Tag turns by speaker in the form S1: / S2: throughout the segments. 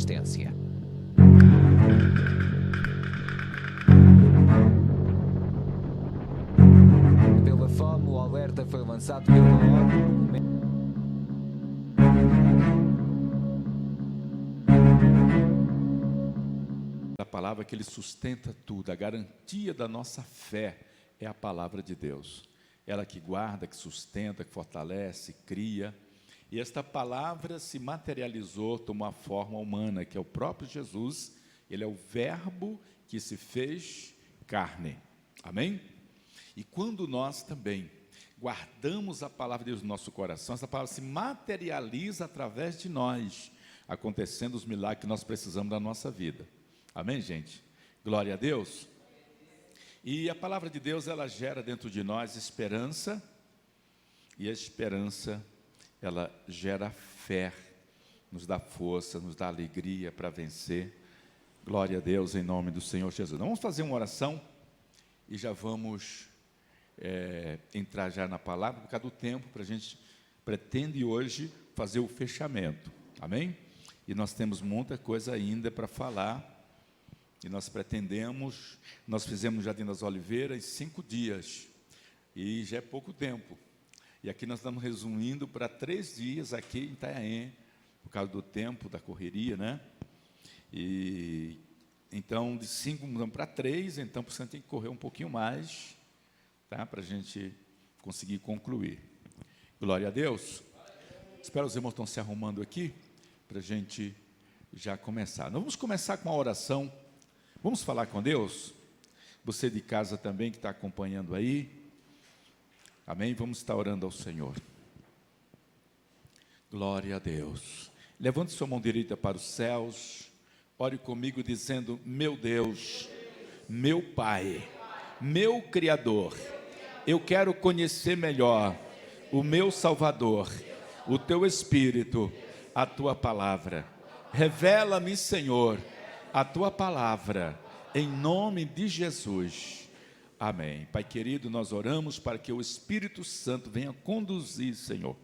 S1: resistência. Pela fome, o alerta foi lançado pela ONU.
S2: A palavra que ele sustenta tudo, a garantia da nossa fé é a palavra de Deus. Ela que guarda, que sustenta, que fortalece, cria. E esta palavra se materializou, tomou a forma humana, que é o próprio Jesus. Ele é o verbo que se fez carne. Amém? E quando nós também guardamos a palavra de Deus no nosso coração, essa palavra se materializa através de nós, acontecendo os milagres que nós precisamos da nossa vida. Amém, gente? Glória a Deus. E a palavra de Deus, ela gera dentro de nós esperança, e a esperança, ela gera fé, nos dá força, nos dá alegria para vencer. Glória a Deus, em nome do Senhor Jesus. Nós vamos fazer uma oração, e já vamos entrar já na palavra, por causa do tempo, para a gente pretende hoje fazer o fechamento. Amém? E nós temos muita coisa ainda para falar. E nós pretendemos, nós fizemos Jardim das Oliveiras 5 dias, e já é pouco tempo. E aqui nós estamos resumindo para 3 dias aqui em Itanhaém, por causa do tempo, da correria, né? E então, de 5 mudamos para 3, então você tem que correr um pouquinho mais, tá? Para a gente conseguir concluir. Glória a Deus. Espero os irmãos estão se arrumando aqui, para a gente já começar. Nós vamos começar com uma oração. Vamos falar com Deus? Você de casa também que está acompanhando aí. Amém? Vamos estar orando ao Senhor. Glória a Deus. Levante sua mão direita para os céus. Ore comigo dizendo: meu Deus, meu Pai, meu Criador, eu quero conhecer melhor o meu Salvador, o Teu Espírito, a Tua Palavra. Revela-me, Senhor, a Tua Palavra, em nome de Jesus. Amém. Pai querido, nós oramos para que o Espírito Santo venha conduzir, Senhor,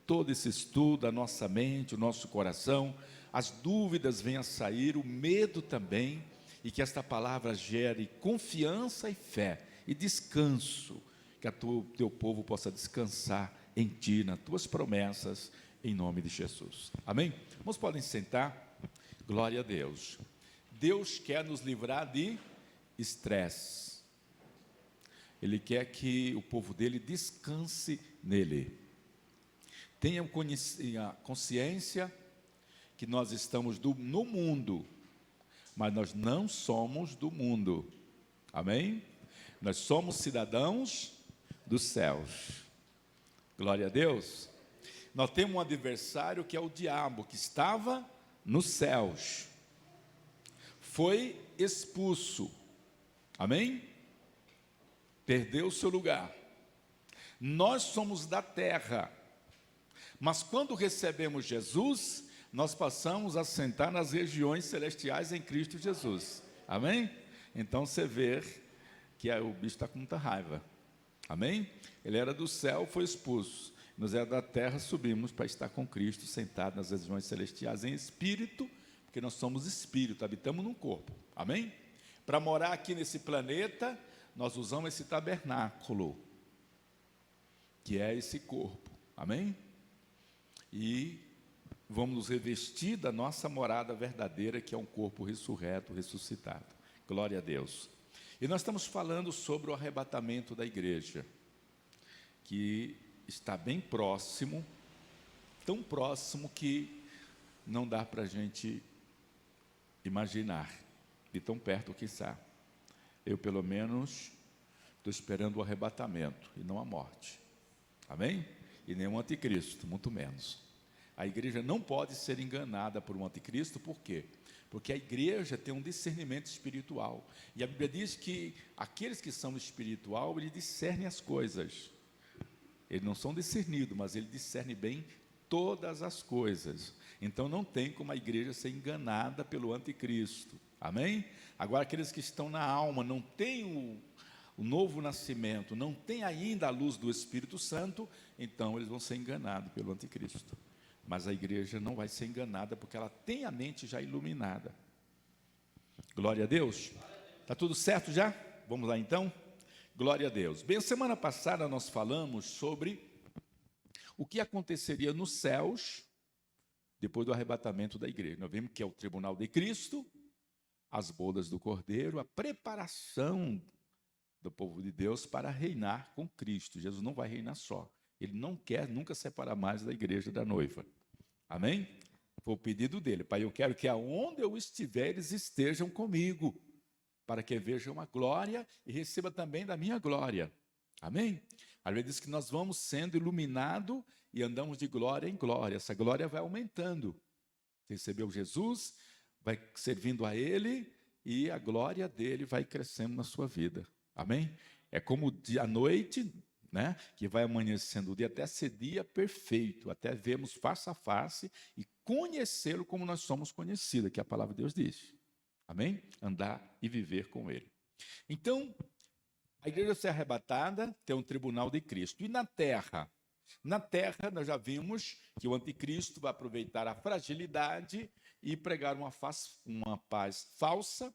S2: todo esse estudo, a nossa mente, o nosso coração, as dúvidas venham a sair, o medo também, e que esta palavra gere confiança e fé, e descanso, que o Teu povo possa descansar em Ti, nas Tuas promessas, em nome de Jesus. Amém? Irmãos, podem sentar. Glória a Deus. Deus quer nos livrar de estresse. Ele quer que o povo dele descanse nele. Tenham consciência que nós estamos no mundo, mas nós não somos do mundo. Amém? Nós somos cidadãos dos céus. Glória a Deus. Nós temos um adversário que é o diabo, que estava nos céus, foi expulso, amém? Perdeu o seu lugar. Nós somos da terra, mas quando recebemos Jesus, nós passamos a sentar nas regiões celestiais em Cristo Jesus, amém? Então você vê que o bicho está com muita raiva, amém? Ele era do céu, foi expulso. Nós era da terra, subimos para estar com Cristo, sentado nas regiões celestiais em espírito, porque nós somos espírito, habitamos num corpo, amém? Para morar aqui nesse planeta, nós usamos esse tabernáculo, que é esse corpo, amém? E vamos nos revestir da nossa morada verdadeira, que é um corpo ressurreto, ressuscitado. Glória a Deus. E nós estamos falando sobre o arrebatamento da igreja, que está bem próximo, tão próximo que não dá para a gente imaginar, de tão perto que está. Eu, pelo menos, estou esperando o arrebatamento e não a morte. Amém? E nem o anticristo, muito menos. A igreja não pode ser enganada por um anticristo, por quê? Porque a igreja tem um discernimento espiritual. E a Bíblia diz que aqueles que são espiritual, eles discernem as coisas. Eles não são discernidos, mas ele discerne bem todas as coisas. Então não tem como a igreja ser enganada pelo anticristo. Amém? Agora, aqueles que estão na alma, não têm o novo nascimento, não têm ainda a luz do Espírito Santo, então eles vão ser enganados pelo anticristo. Mas a igreja não vai ser enganada, porque ela tem a mente já iluminada. Glória a Deus. Está tudo certo já? Vamos lá então? Glória a Deus. Bem, semana passada nós falamos sobre o que aconteceria nos céus depois do arrebatamento da igreja. Nós vimos que é o tribunal de Cristo, as bodas do Cordeiro, a preparação do povo de Deus para reinar com Cristo. Jesus não vai reinar só. Ele não quer nunca separar mais da igreja da noiva. Amém? Foi o pedido dele. Pai, eu quero que aonde eu estiver, eles estejam comigo, para que vejam a glória e receba também da minha glória. Amém? A Bíblia diz que nós vamos sendo iluminados e andamos de glória em glória. Essa glória vai aumentando. Você recebeu Jesus, vai servindo a Ele e a glória dele vai crescendo na sua vida. Amém? É como a noite, né, que vai amanhecendo o dia até ser dia perfeito, até vermos face a face e conhecê-lo como nós somos conhecidos, que a palavra de Deus diz. Amém? Andar e viver com ele. Então, a igreja vai ser arrebatada, tem um tribunal de Cristo. E na terra? Na terra, nós já vimos que o anticristo vai aproveitar a fragilidade e pregar uma paz falsa,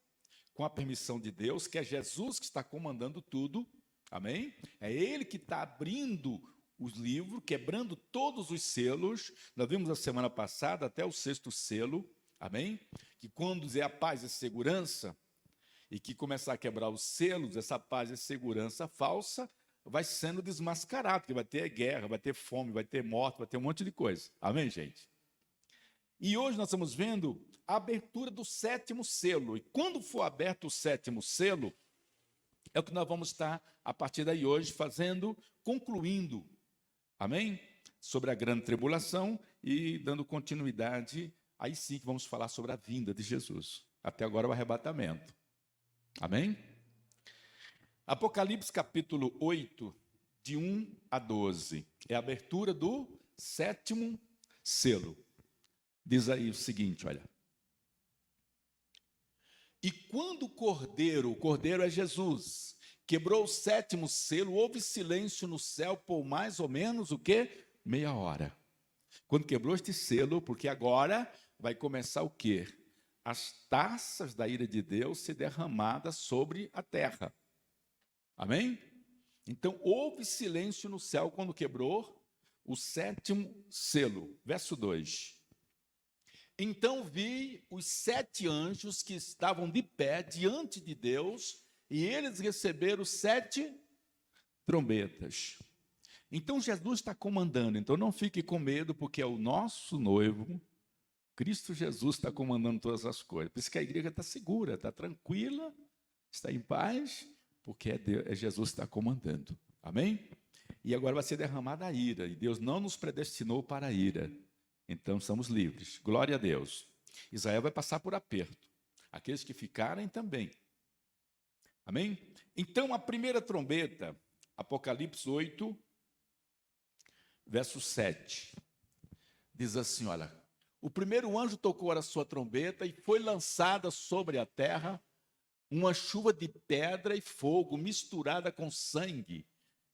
S2: com a permissão de Deus, que é Jesus que está comandando tudo. Amém? É ele que está abrindo os livros, quebrando todos os selos. Nós vimos a semana passada até o 6º selo. Amém? Que quando é a paz e segurança, e que começar a quebrar os selos, essa paz e segurança falsa vai sendo desmascarado, porque vai ter guerra, vai ter fome, vai ter morte, vai ter um monte de coisa. Amém, gente? E hoje nós estamos vendo a abertura do 7º selo. E quando for aberto o 7º selo, é o que nós vamos estar, a partir daí hoje, fazendo, concluindo, amém? Sobre a grande tribulação e dando continuidade, aí sim que vamos falar sobre a vinda de Jesus. Até agora o arrebatamento. Amém? Apocalipse capítulo 8, de 1 a 12. É a abertura do 7º selo. Diz aí o seguinte, olha. E quando o cordeiro é Jesus, quebrou o 7º selo, houve silêncio no céu por mais ou menos o quê? Meia hora. Quando quebrou este selo, porque agora vai começar o quê? As taças da ira de Deus se derramadas sobre a terra. Amém? Então, houve silêncio no céu quando quebrou o 7º selo. Verso 2. Então vi os 7 anjos que estavam de pé diante de Deus, e eles receberam 7 trombetas. Então, Jesus está comandando. Então, não fique com medo, porque é o nosso noivo, Cristo Jesus, está comandando todas as coisas. Por isso que a igreja está segura, está tranquila, está em paz, porque é Jesus que está comandando. Amém? E agora vai ser derramada a ira, e Deus não nos predestinou para a ira. Então, estamos livres. Glória a Deus. Israel vai passar por aperto. Aqueles que ficarem também. Amém? Então, a primeira trombeta, Apocalipse 8, verso 7, diz assim, olha, o primeiro anjo tocou a sua trombeta e foi lançada sobre a terra uma chuva de pedra e fogo misturada com sangue,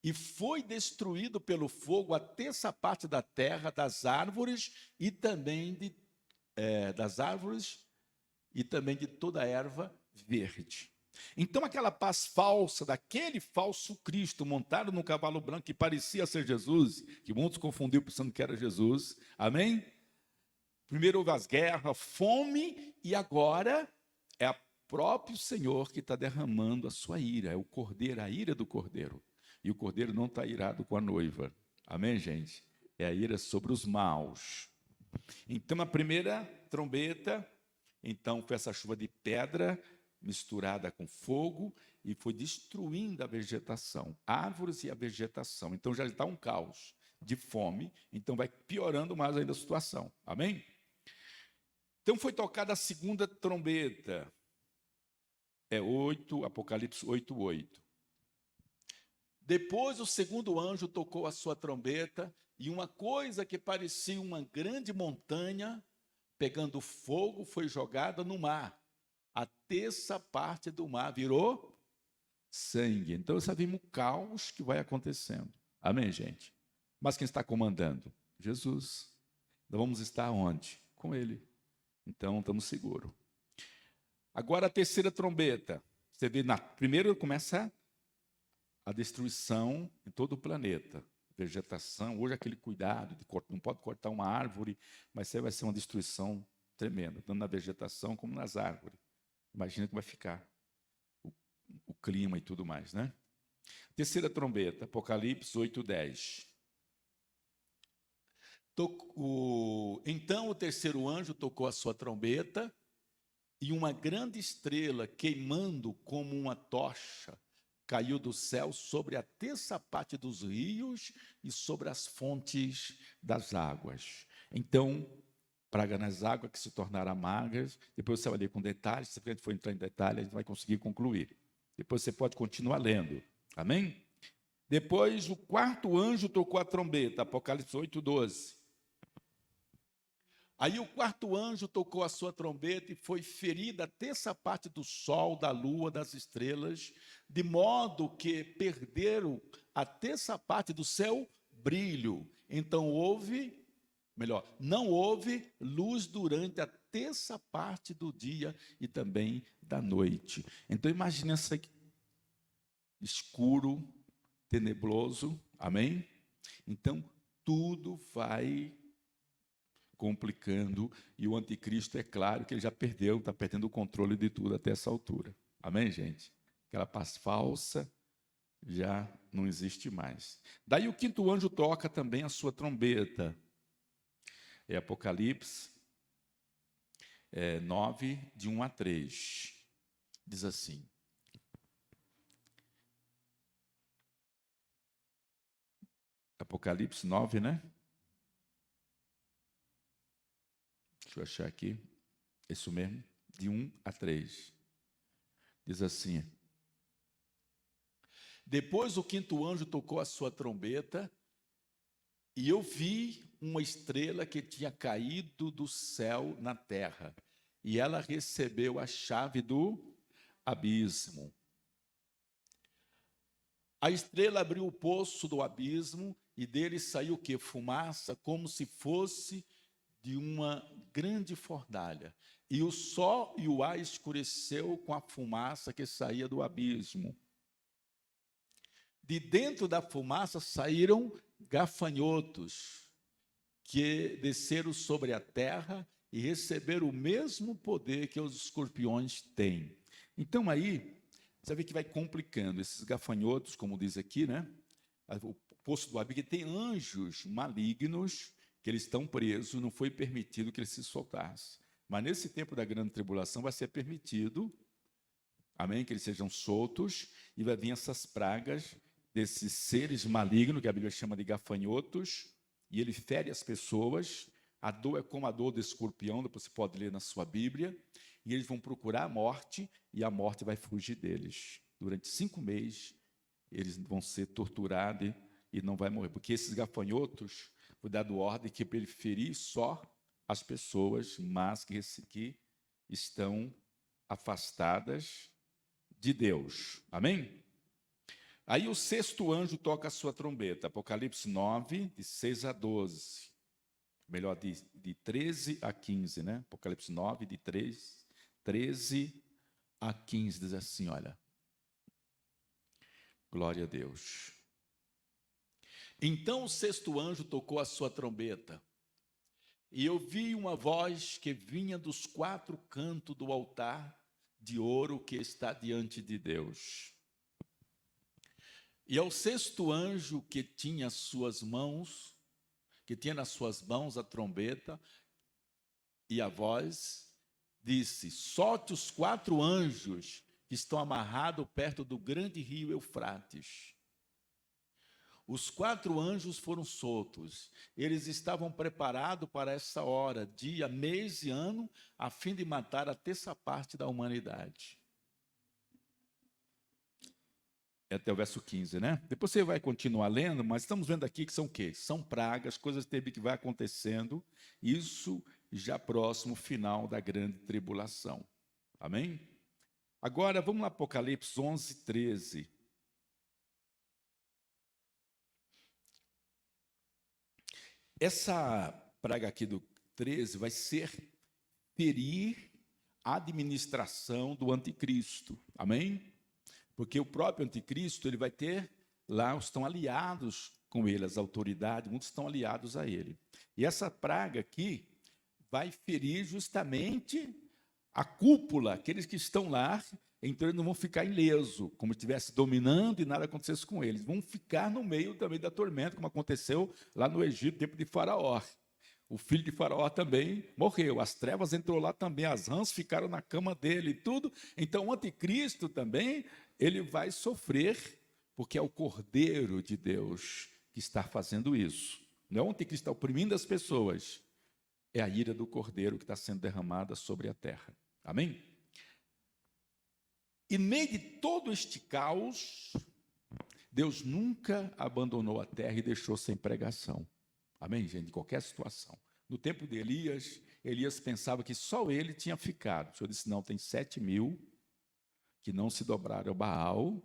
S2: e foi destruído pelo fogo a terça parte da terra, das árvores e também de toda a erva verde. Então, aquela paz falsa, daquele falso Cristo montado num cavalo branco que parecia ser Jesus, que muitos confundiram pensando que era Jesus, amém? Primeiro houve as guerras, fome, e agora é o próprio Senhor que está derramando a sua ira, é o cordeiro, a ira do cordeiro. E o cordeiro não está irado com a noiva. Amém, gente? É a ira sobre os maus. Então, a primeira trombeta, então, foi essa chuva de pedra misturada com fogo e foi destruindo a vegetação, árvores e a vegetação. Então, já está um caos de fome, então vai piorando mais ainda a situação. Amém? Então, foi tocada a segunda trombeta. Apocalipse 8, 8. Depois o segundo anjo tocou a sua trombeta e uma coisa que parecia uma grande montanha, pegando fogo, foi jogada no mar. A terça parte do mar virou sangue. Então, sabemos o caos que vai acontecendo. Amém, gente? Mas quem está comandando? Jesus. nós vamos estar onde? Com Ele. Então, estamos seguros. Agora, a terceira trombeta. Você vê, primeiro começa a destruição em todo o planeta. Vegetação, hoje aquele cuidado, não pode cortar uma árvore, mas isso aí vai ser uma destruição tremenda, tanto na vegetação como nas árvores. Imagina como vai ficar o clima e tudo mais, né? Terceira trombeta, Apocalipse 8:10. Então o terceiro anjo tocou a sua trombeta, e uma grande estrela, queimando como uma tocha, caiu do céu sobre a terça parte dos rios e sobre as fontes das águas. Então, praga nas águas que se tornaram amargas. Depois você vai ler com detalhes. Se a gente for entrar em detalhes, a gente vai conseguir concluir. Depois você pode continuar lendo. Amém? Depois, o quarto anjo tocou a trombeta, Apocalipse 8:12. Aí o quarto anjo tocou a sua trombeta e foi ferida a terça parte do sol, da lua, das estrelas, de modo que perderam a terça parte do seu brilho. Então não houve luz durante a terça parte do dia e também da noite. Então imagine essa escuro, tenebroso, amém? Então tudo vai complicando, e o anticristo, é claro que ele já perdeu, está perdendo o controle de tudo até essa altura. Amém, gente? Aquela paz falsa já não existe mais. Daí o quinto anjo toca também a sua trombeta. É Apocalipse 9, de 1 a 3. Diz assim: Apocalipse 9, né? Deixa eu achar aqui. Isso mesmo, de 1 a 3. Diz assim: depois o quinto anjo tocou a sua trombeta, e eu vi uma estrela que tinha caído do céu na terra, e ela recebeu a chave do abismo. A estrela abriu o poço do abismo, e dele saiu o quê? Fumaça, como se fosse de uma grande fornalha. E o sol e o ar escureceu com a fumaça que saía do abismo. De dentro da fumaça saíram gafanhotos, que desceram sobre a terra e receberam o mesmo poder que os escorpiões têm. Então aí, você vê que vai complicando. Esses gafanhotos, como diz aqui, né? O poço do abismo, tem anjos malignos que eles estão presos, não foi permitido que eles se soltassem. Mas nesse tempo da grande tribulação vai ser permitido, amém, que eles sejam soltos, e vai vir essas pragas desses seres malignos, que a Bíblia chama de gafanhotos, e ele fere as pessoas. A dor é como a dor do escorpião, depois você pode ler na sua Bíblia, e eles vão procurar a morte, e a morte vai fugir deles. Durante 5 meses, eles vão ser torturados e não vai morrer, porque esses gafanhotos foi dado ordem que para ele ferir só as pessoas, mas que estão afastadas de Deus. Amém? Aí o sexto anjo toca a sua trombeta, Apocalipse 9, de 6 a 12. Melhor, de 13 a 15, né? Apocalipse 9, de 13 a 15, diz assim, olha. Glória a Deus. Então o sexto anjo tocou a sua trombeta, e eu vi uma voz que vinha dos 4 cantos do altar de ouro que está diante de Deus. E ao sexto anjo que tinha nas suas mãos a trombeta, e a voz disse: solte os 4 anjos que estão amarrados perto do grande rio Eufrates. Os 4 anjos foram soltos. Eles estavam preparados para essa hora, dia, mês e ano, a fim de matar a terça parte da humanidade. É até o verso 15, né? Depois você vai continuar lendo, mas estamos vendo aqui que são o quê? São pragas, coisas que vai acontecendo, isso já próximo final da grande tribulação. Amém? Agora, vamos lá, Apocalipse 11, 13. Essa praga aqui do 13 vai ser ferir a administração do anticristo. Amém? Porque o próprio anticristo, ele vai ter lá, estão aliados com ele, as autoridades, muitos estão aliados a ele. E essa praga aqui vai ferir justamente a cúpula, aqueles que estão lá, então eles não vão ficar ileso, como se estivesse dominando e nada acontecesse com eles. Vão ficar no meio também da tormenta, como aconteceu lá no Egito, no tempo de Faraó. O filho de Faraó também morreu, as trevas entrou lá também, as rãs ficaram na cama dele e tudo. Então o anticristo também, ele vai sofrer, porque é o Cordeiro de Deus que está fazendo isso. Não é o anticristo que está oprimindo as pessoas, é a ira do Cordeiro que está sendo derramada sobre a terra. Amém? E no meio de todo este caos, Deus nunca abandonou a terra e deixou sem pregação. Amém, gente? Em qualquer situação. No tempo de Elias, Elias pensava que só ele tinha ficado. O Senhor disse, não, tem 7.000 que não se dobraram ao Baal.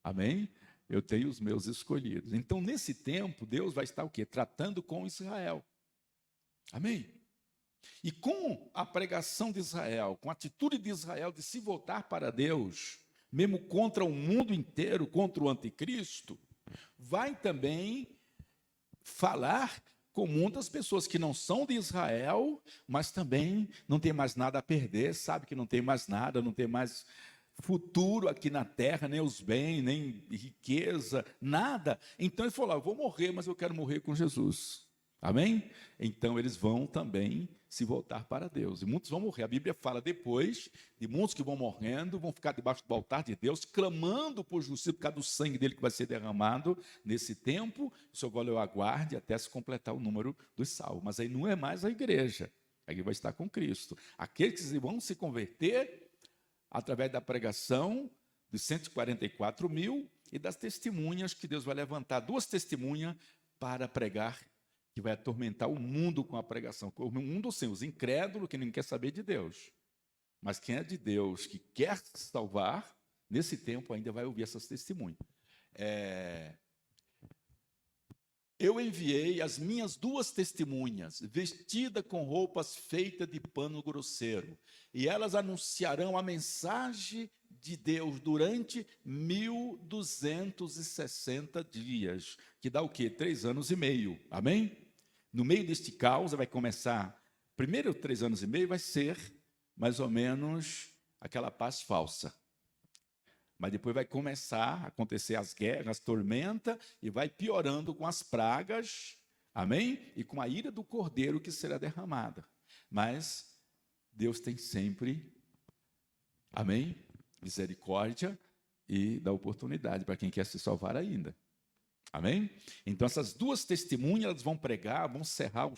S2: Amém? Eu tenho os meus escolhidos. Então, nesse tempo, Deus vai estar o quê? Tratando com Israel. Amém? E com a pregação de Israel, com a atitude de Israel de se voltar para Deus, mesmo contra o mundo inteiro, contra o anticristo, vai também falar com muitas pessoas que não são de Israel, mas também não tem mais nada a perder, sabe que não tem mais nada, não tem mais futuro aqui na terra, nem os bens, nem riqueza, nada. Então ele falou, eu vou morrer, mas eu quero morrer com Jesus. Amém? Então eles vão também se voltar para Deus. E muitos vão morrer. A Bíblia fala depois de muitos que vão morrendo, vão ficar debaixo do altar de Deus, clamando por justiça por causa do sangue dele que vai ser derramado nesse tempo. O Senhor vai aguarde até se completar o número dos salvos. Mas aí não é mais a igreja. Aí vai estar com Cristo. Aqueles que vão se converter através da pregação de 144.000 e das testemunhas que Deus vai levantar. 2 testemunhas para pregar, que vai atormentar o mundo com a pregação. O mundo, sim, os incrédulos que nem quer saber de Deus. Mas quem é de Deus, que quer se salvar, nesse tempo ainda vai ouvir essas testemunhas. Eu enviei as minhas 2 testemunhas, vestidas com roupas feitas de pano grosseiro, e elas anunciarão a mensagem de Deus durante 1260 dias, que dá o quê? 3 anos e meio, amém? No meio deste caos vai começar, primeiro 3 anos e meio vai ser mais ou menos aquela paz falsa. Mas depois vai começar a acontecer as guerras, as tormentas, e vai piorando com as pragas, amém? E com a ira do Cordeiro que será derramada. Mas Deus tem sempre, amém? Misericórdia e dá oportunidade para quem quer se salvar ainda. Amém? Então essas 2 testemunhas, elas vão pregar, vão cerrar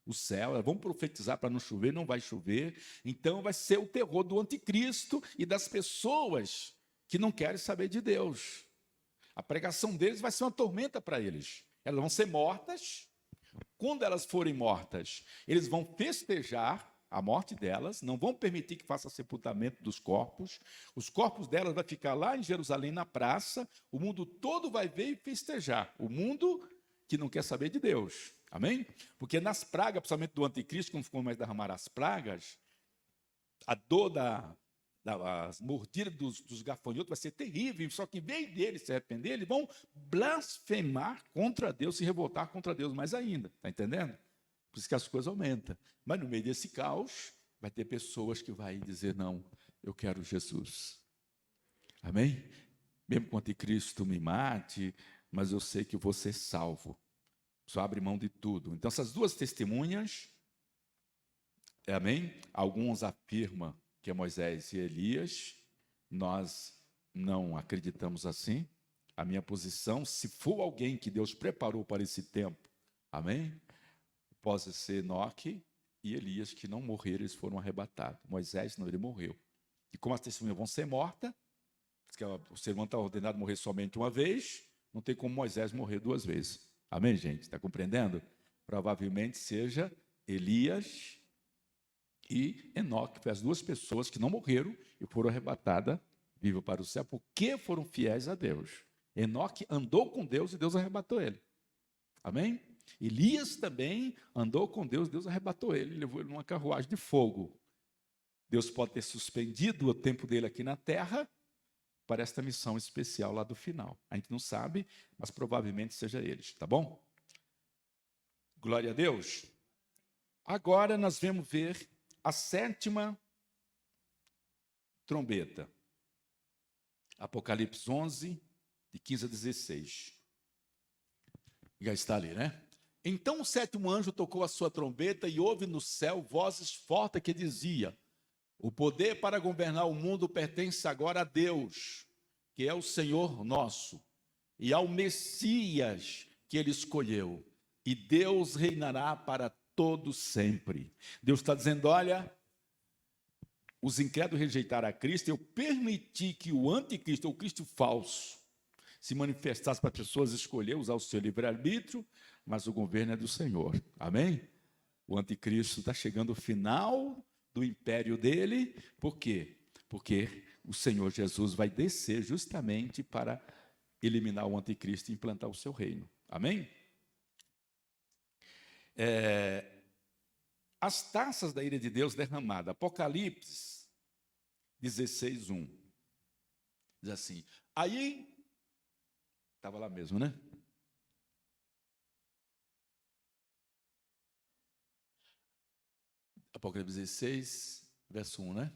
S2: o céu, elas vão profetizar para não chover, não vai chover. Então vai ser o terror do anticristo e das pessoas que não querem saber de Deus. A pregação deles vai ser uma tormenta para eles. Elas vão ser mortas. Quando elas forem mortas, eles vão festejar a morte delas, não vão permitir que faça sepultamento dos corpos. Os corpos delas vão ficar lá em Jerusalém, na praça. O mundo todo vai ver e festejar. O mundo que não quer saber de Deus. Amém? Porque nas pragas, principalmente do anticristo, quando for mais derramar as pragas, a dor das mordidas dos gafanhotos vai ser terrível, só que em vez deles se arrepender, eles vão blasfemar contra Deus, se revoltar contra Deus mais ainda, está entendendo? Por isso que as coisas aumentam. Mas no meio desse caos, vai ter pessoas que vão dizer, não, eu quero Jesus. Amém? Mesmo que o anticristo me mate, mas eu sei que eu vou ser salvo. Só abre mão de tudo. Então essas 2 testemunhas, amém? Alguns afirmam que é Moisés e Elias, nós não acreditamos assim. A minha posição, se for alguém que Deus preparou para esse tempo, amém? Pode ser Enoque e Elias, que não morreram, eles foram arrebatados. Moisés não, ele morreu. E como as testemunhas vão ser mortas, porque o ser humano está ordenado a morrer somente uma vez, não tem como Moisés morrer 2 vezes. Amém, gente? Está compreendendo? Provavelmente seja Elias e Enoque, foi as 2 pessoas que não morreram e foram arrebatadas vivas para o céu, porque foram fiéis a Deus. Enoque andou com Deus e Deus arrebatou ele. Amém? Elias também andou com Deus, Deus arrebatou ele, levou ele numa carruagem de fogo. Deus pode ter suspendido o tempo dele aqui na terra para esta missão especial lá do final. A gente não sabe, mas provavelmente seja eles, tá bom? Glória a Deus. Agora nós vamos ver a 7ª trombeta. Apocalipse 11, de 15 a 16. Já está ali, né? Então o 7º anjo tocou a sua trombeta e houve no céu vozes fortes que dizia: o poder para governar o mundo pertence agora a Deus, que é o Senhor nosso, e ao Messias que ele escolheu, e Deus reinará para todo sempre. Deus está dizendo: olha, os incrédulos rejeitaram a Cristo, eu permiti que o anticristo, ou o Cristo falso, se manifestasse para as pessoas escolher, usar o seu livre-arbítrio, mas o governo é do Senhor. Amém? O anticristo está chegando ao final do império dele. Por quê? Porque o Senhor Jesus vai descer justamente para eliminar o anticristo e implantar o seu reino. Amém? As taças da ira de Deus derramada. Apocalipse 16, 1. Diz assim. Aí, estava lá mesmo, né? Apocalipse 16, verso 1, né?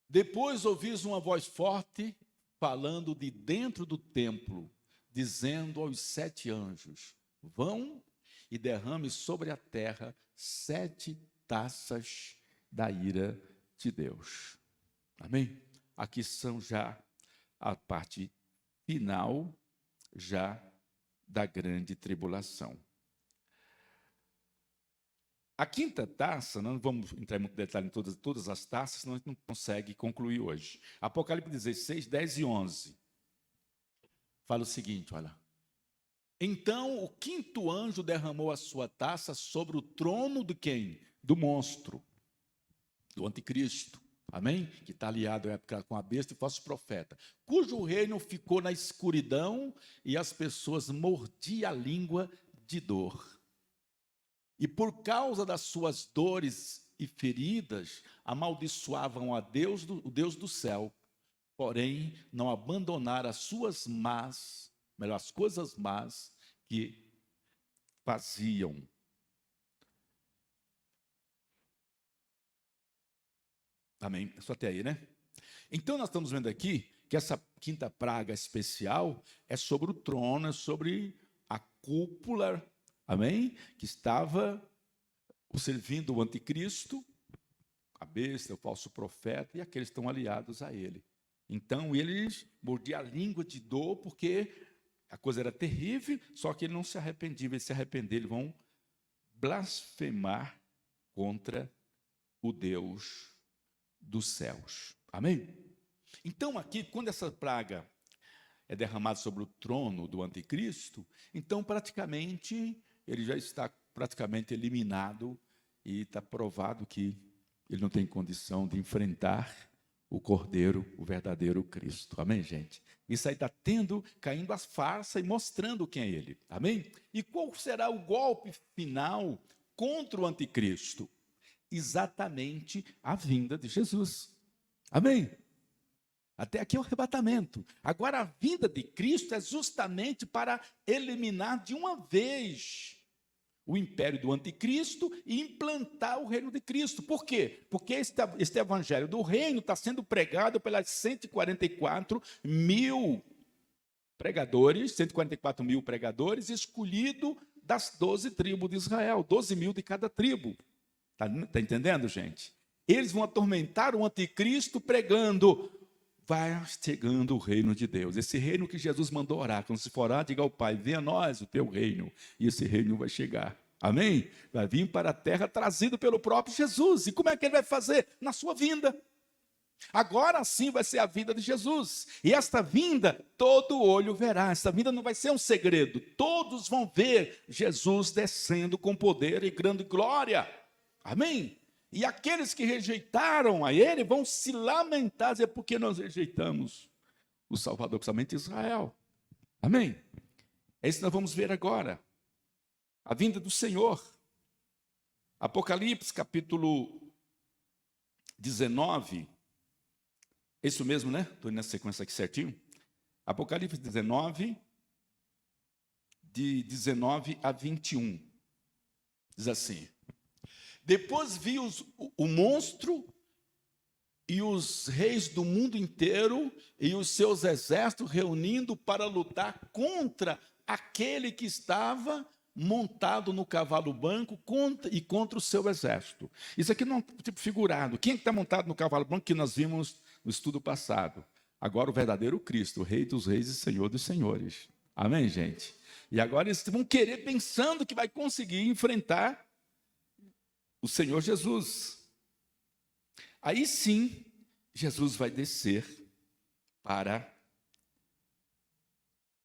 S2: Depois ouvis uma voz forte falando de dentro do templo, dizendo aos 7 anjos: vão e derrame sobre a terra 7 taças da ira de Deus. Amém? Aqui são já a parte final, já da grande tribulação. A 5ª taça, não vamos entrar em muito detalhe em todas as taças, senão a gente não consegue concluir hoje. Apocalipse 16, 10 e 11. Fala o seguinte, olha. Então o 5º anjo derramou a sua taça sobre o trono de quem? Do monstro, do anticristo. Amém? Que está aliado à época com a besta e falso profeta, cujo reino ficou na escuridão e as pessoas mordiam a língua de dor. E por causa das suas dores e feridas, amaldiçoavam a Deus, o Deus do céu, porém não abandonaram as suas as coisas más que faziam. Amém? Só até aí, né? Então nós estamos vendo aqui que essa 5ª praga especial é sobre o trono, é sobre a cúpula, amém? Que estava servindo o anticristo, a besta, o falso profeta, e aqueles que estão aliados a ele. Então eles mordiam a língua de dor, porque a coisa era terrível, só que ele não se arrependia. Eles se arrependeram, eles vão blasfemar contra o Deus dos céus. Amém? Então aqui, quando essa praga é derramada sobre o trono do anticristo, então praticamente ele já está praticamente eliminado e está provado que ele não tem condição de enfrentar o Cordeiro, o verdadeiro Cristo. Amém, gente? Isso aí está caindo as farsas e mostrando quem é ele. Amém? E qual será o golpe final contra o anticristo? Exatamente a vinda de Jesus. Amém? Até aqui é o arrebatamento. Agora a vinda de Cristo é justamente para eliminar de uma vez o império do anticristo e implantar o reino de Cristo. Por quê? Porque este evangelho do reino está sendo pregado pelas 144 mil pregadores, 144 mil pregadores, escolhido das 12 tribos de Israel, 12 mil de cada tribo. Está entendendo, gente? Eles vão atormentar o anticristo pregando: vai chegando o reino de Deus. Esse reino que Jesus mandou orar. Quando se for orar, diga ao Pai: venha a nós o teu reino. E esse reino vai chegar. Amém? Vai vir para a terra trazido pelo próprio Jesus. E como é que ele vai fazer? Na sua vinda. Agora sim vai ser a vinda de Jesus. E esta vinda, todo olho verá. Esta vinda não vai ser um segredo. Todos vão ver Jesus descendo com poder e grande glória. Amém? E aqueles que rejeitaram a ele vão se lamentar, dizer: por que nós rejeitamos o Salvador, principalmente Israel. Amém? É isso que nós vamos ver agora. A vinda do Senhor. Apocalipse, capítulo 19. É isso mesmo, né? Estou indo nessa sequência aqui certinho. Apocalipse 19, de 19 a 21. Diz assim: depois vi o monstro e os reis do mundo inteiro e os seus exércitos reunindo para lutar contra aquele que estava montado no cavalo branco e contra o seu exército. Isso aqui não é um tipo figurado. Quem é que está montado no cavalo branco que nós vimos no estudo passado? Agora o verdadeiro Cristo, o Rei dos Reis e Senhor dos Senhores. Amém, gente? E agora eles vão querer pensando que vai conseguir enfrentar o Senhor Jesus. Aí sim, Jesus vai descer para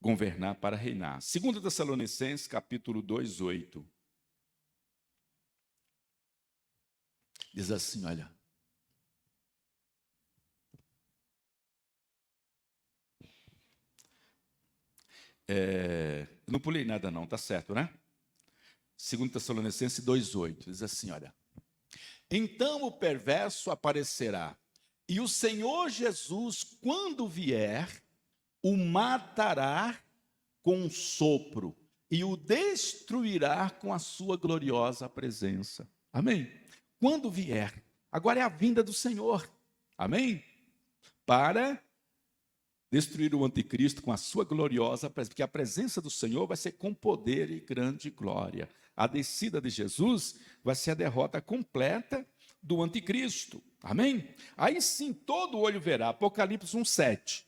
S2: governar, para reinar. 2 Tessalonicenses, capítulo 2, 8. Diz assim, olha. Não pulei nada não, tá certo, né? 2 Tessalonicenses 2, 8. Diz assim, olha. Então o perverso aparecerá, e o Senhor Jesus, quando vier, o matará com um sopro e o destruirá com a sua gloriosa presença. Amém? Quando vier, agora é a vinda do Senhor. Amém? Para destruir o anticristo com a sua gloriosa presença, porque a presença do Senhor vai ser com poder e grande glória. A descida de Jesus vai ser a derrota completa do anticristo. Amém? Aí sim, todo olho verá. Apocalipse 1, 7.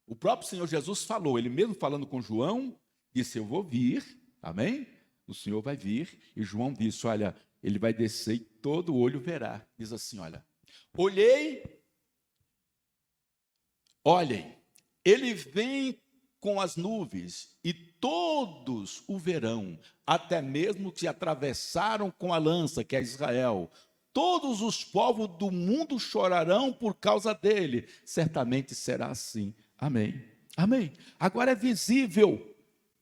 S2: O próprio Senhor Jesus falou, ele mesmo falando com João, disse, eu vou vir, amém? O Senhor vai vir, e João disse, olha, ele vai descer e todo olho verá. Diz assim, olha, olhem, ele vem com as nuvens, e todos o verão, até mesmo que atravessaram com a lança, que é Israel. Todos os povos do mundo chorarão por causa dele. Certamente será assim. Amém. Amém. Agora é visível.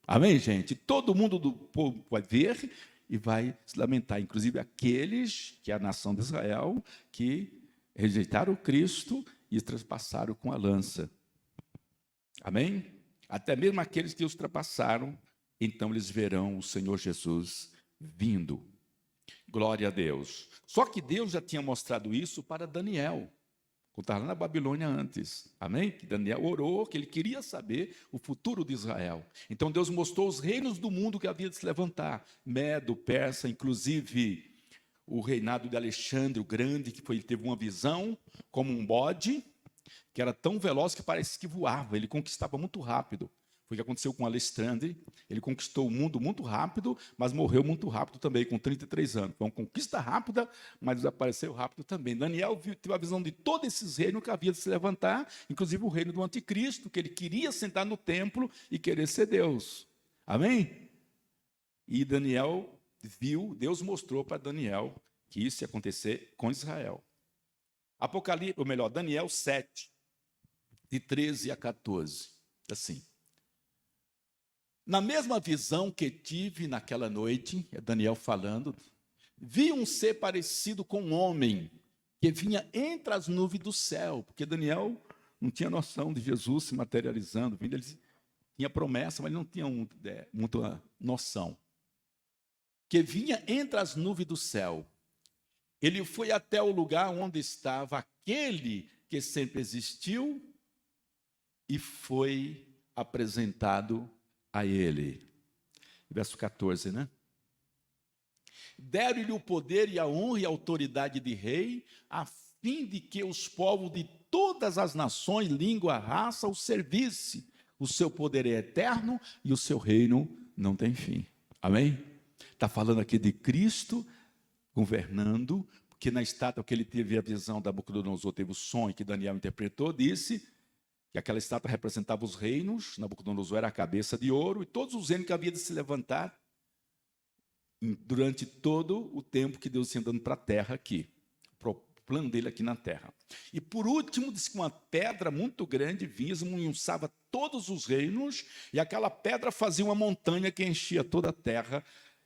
S2: Amém, gente? Todo mundo do povo vai ver e vai se lamentar. Inclusive aqueles, que é a nação de Israel, que rejeitaram Cristo e trespassaram com a lança. Amém? Até mesmo aqueles que os ultrapassaram, então eles verão o Senhor Jesus vindo. Glória a Deus. Só que Deus já tinha mostrado isso para Daniel, quando estava lá na Babilônia antes. Amém? Que Daniel orou, que ele queria saber o futuro de Israel. Então Deus mostrou os reinos do mundo que havia de se levantar. Medo, Persa, inclusive o reinado de Alexandre o Grande, que ele teve uma visão como um bode, que era tão veloz que parecia que voava, ele conquistava muito rápido. Foi o que aconteceu com Alexandre, ele conquistou o mundo muito rápido, mas morreu muito rápido também, com 33 anos. Foi uma conquista rápida, mas desapareceu rápido também. Daniel teve a visão de todos esses reinos que havia de se levantar, inclusive o reino do anticristo, que ele queria sentar no templo e querer ser Deus. Amém? E Daniel viu, Deus mostrou para Daniel que isso ia acontecer com Israel. Apocalipse, ou melhor, Daniel 7, de 13 a 14, assim. Na mesma visão que tive naquela noite, é Daniel falando, vi um ser parecido com um homem, que vinha entre as nuvens do céu, porque Daniel não tinha noção de Jesus se materializando, ele tinha promessa, mas não tinha muita noção. Que vinha entre as nuvens do céu. Ele foi até o lugar onde estava aquele que sempre existiu e foi apresentado a ele. Verso 14, né? Deram-lhe o poder e a honra e a autoridade de rei, a fim de que os povos de todas as nações, língua, raça, o servisse. O seu poder é eterno e o seu reino não tem fim. Amém? Está falando aqui de Cristo governando, porque na estátua que ele teve a visão da Nabucodonosor, teve o sonho que Daniel interpretou, disse que aquela estátua representava os reinos, Nabucodonosor era a cabeça de ouro, e todos os reinos que havia de se levantar durante todo o tempo que Deus tinha dando para a terra aqui. plano dele aqui na terra. E por último, diz que uma pedra muito grande vinha, esmiuçava todos os reinos, e aquela pedra fazia uma montanha que enchia toda a terra,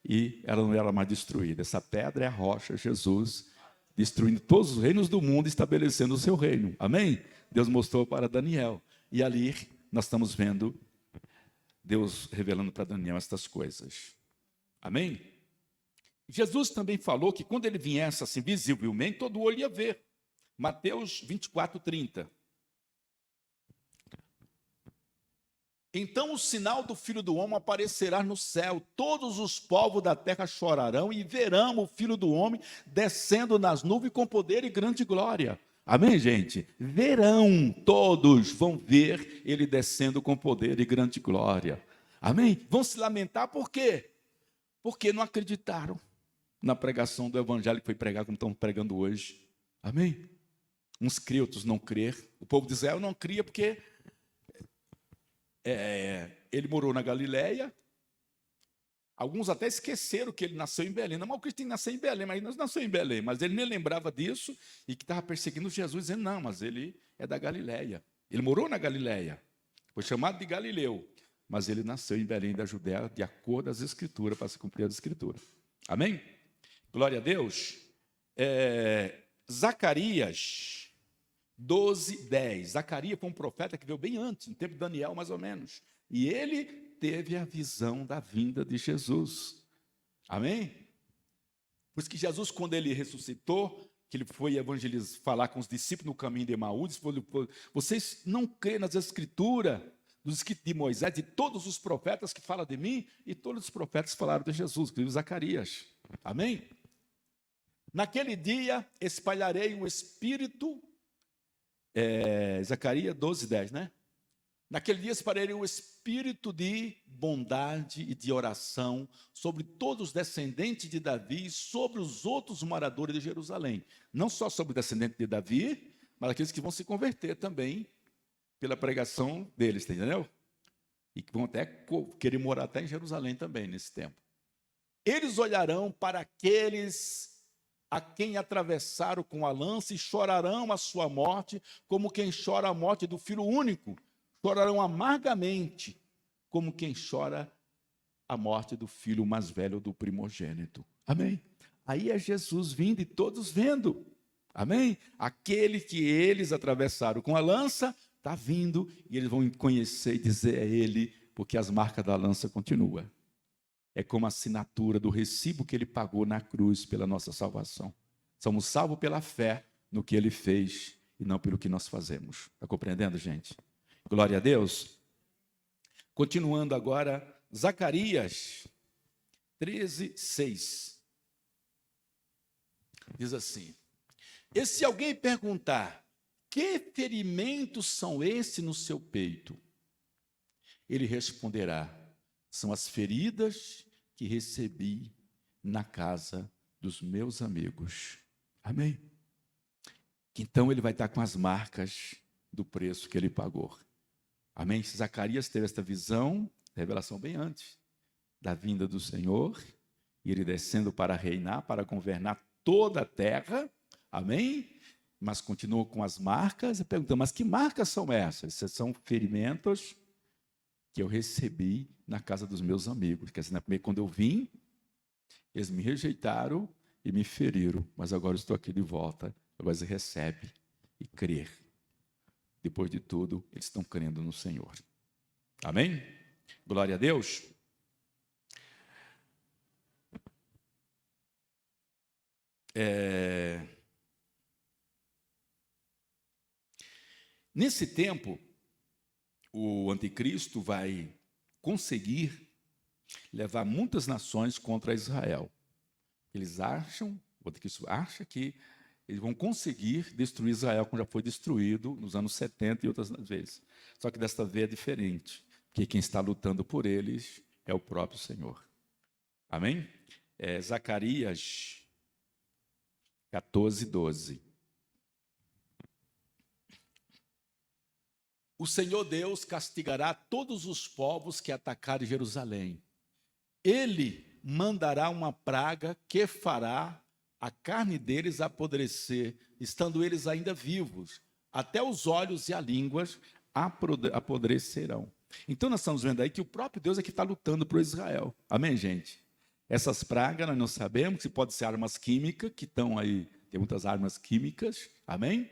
S2: e ela não era mais destruída. Essa pedra é a rocha, Jesus, destruindo todos os reinos do mundo, estabelecendo o seu reino. Amém? Deus mostrou para Daniel. E ali nós estamos vendo Deus revelando para Daniel estas coisas. Amém? Jesus também falou que quando ele viesse assim visivelmente, todo olho ia ver. Mateus 24:30. Então o sinal do Filho do Homem aparecerá no céu, todos os povos da terra chorarão e verão o Filho do Homem descendo nas nuvens com poder e grande glória. Amém, gente? Verão, todos vão ver ele descendo com poder e grande glória. Amém? Vão se lamentar por quê? Porque não acreditaram na pregação do evangelho que foi pregado como estão pregando hoje. Amém? Uns criam, outros não crer. O povo de Israel não cria porque ele morou na Galileia. Alguns até esqueceram que ele nasceu em Belém. Não, mas o Cristo tem que nascer em Belém, mas ele não nasceu em Belém. Mas ele nem lembrava disso e que estava perseguindo Jesus, dizendo, não, mas ele é da Galileia. Ele morou na Galileia. Foi chamado de Galileu. Mas ele nasceu em Belém da Judéia, de acordo com as Escrituras, para se cumprir as Escrituras. Amém? Glória a Deus. Zacarias 12:10. Zacarias foi um profeta que veio bem antes, no tempo de Daniel, mais ou menos. E ele teve a visão da vinda de Jesus. Amém? Por isso que Jesus, quando ele ressuscitou, que ele foi evangelizar, falar com os discípulos no caminho de Emaús, falou, vocês não creem nas Escrituras, dos escritos de Moisés, de todos os profetas que falam de mim, e todos os profetas falaram de Jesus, inclusive Zacarias. Amém? Naquele dia espalharei um espírito, Zacarias 12:10, né? Naquele dia espalharei um espírito de bondade e de oração sobre todos os descendentes de Davi e sobre os outros moradores de Jerusalém. Não só sobre os descendentes de Davi, mas aqueles que vão se converter também pela pregação deles, entendeu? E que vão até querer morar até em Jerusalém também nesse tempo. Eles olharão para aqueles a quem atravessaram com a lança e chorarão a sua morte, como quem chora a morte do filho único. Chorarão amargamente, como quem chora a morte do filho mais velho do primogênito. Amém? Aí é Jesus vindo e todos vendo. Amém? Aquele que eles atravessaram com a lança, está vindo e eles vão conhecer e dizer a ele, porque as marcas da lança continuam. É como a assinatura do recibo que ele pagou na cruz pela nossa salvação. Somos salvos pela fé no que ele fez e não pelo que nós fazemos. Está compreendendo, gente? Glória a Deus. Continuando agora, Zacarias 13:6. Diz assim, e se alguém perguntar, que ferimentos são esses no seu peito? Ele responderá, são as feridas que recebi na casa dos meus amigos. Amém? Então ele vai estar com as marcas do preço que ele pagou. Amém? Zacarias teve esta visão, revelação bem antes da vinda do Senhor, e ele descendo para reinar, para governar toda a terra. Amém? Mas continua com as marcas, e pergunta, mas que marcas são essas? Essas são ferimentos que eu recebi na casa dos meus amigos. Quer dizer, quando eu vim, eles me rejeitaram e me feriram, mas agora eu estou aqui de volta. Agora você recebe e crer. Depois de tudo, eles estão crendo no Senhor. Amém? Glória a Deus. Nesse tempo, o anticristo vai conseguir levar muitas nações contra Israel. Eles acham, o anticristo acha que eles vão conseguir destruir Israel, como já foi destruído nos anos 70 e outras vezes. Só que desta vez é diferente, porque quem está lutando por eles é o próprio Senhor. Amém? Zacarias 14:12. O Senhor Deus castigará todos os povos que atacarem Jerusalém. Ele mandará uma praga que fará a carne deles apodrecer, estando eles ainda vivos, até os olhos e a língua apodrecerão. Então nós estamos vendo aí que o próprio Deus é que está lutando por Israel. Amém, gente? Essas pragas nós não sabemos, se pode ser armas químicas, que estão aí, tem muitas armas químicas, amém?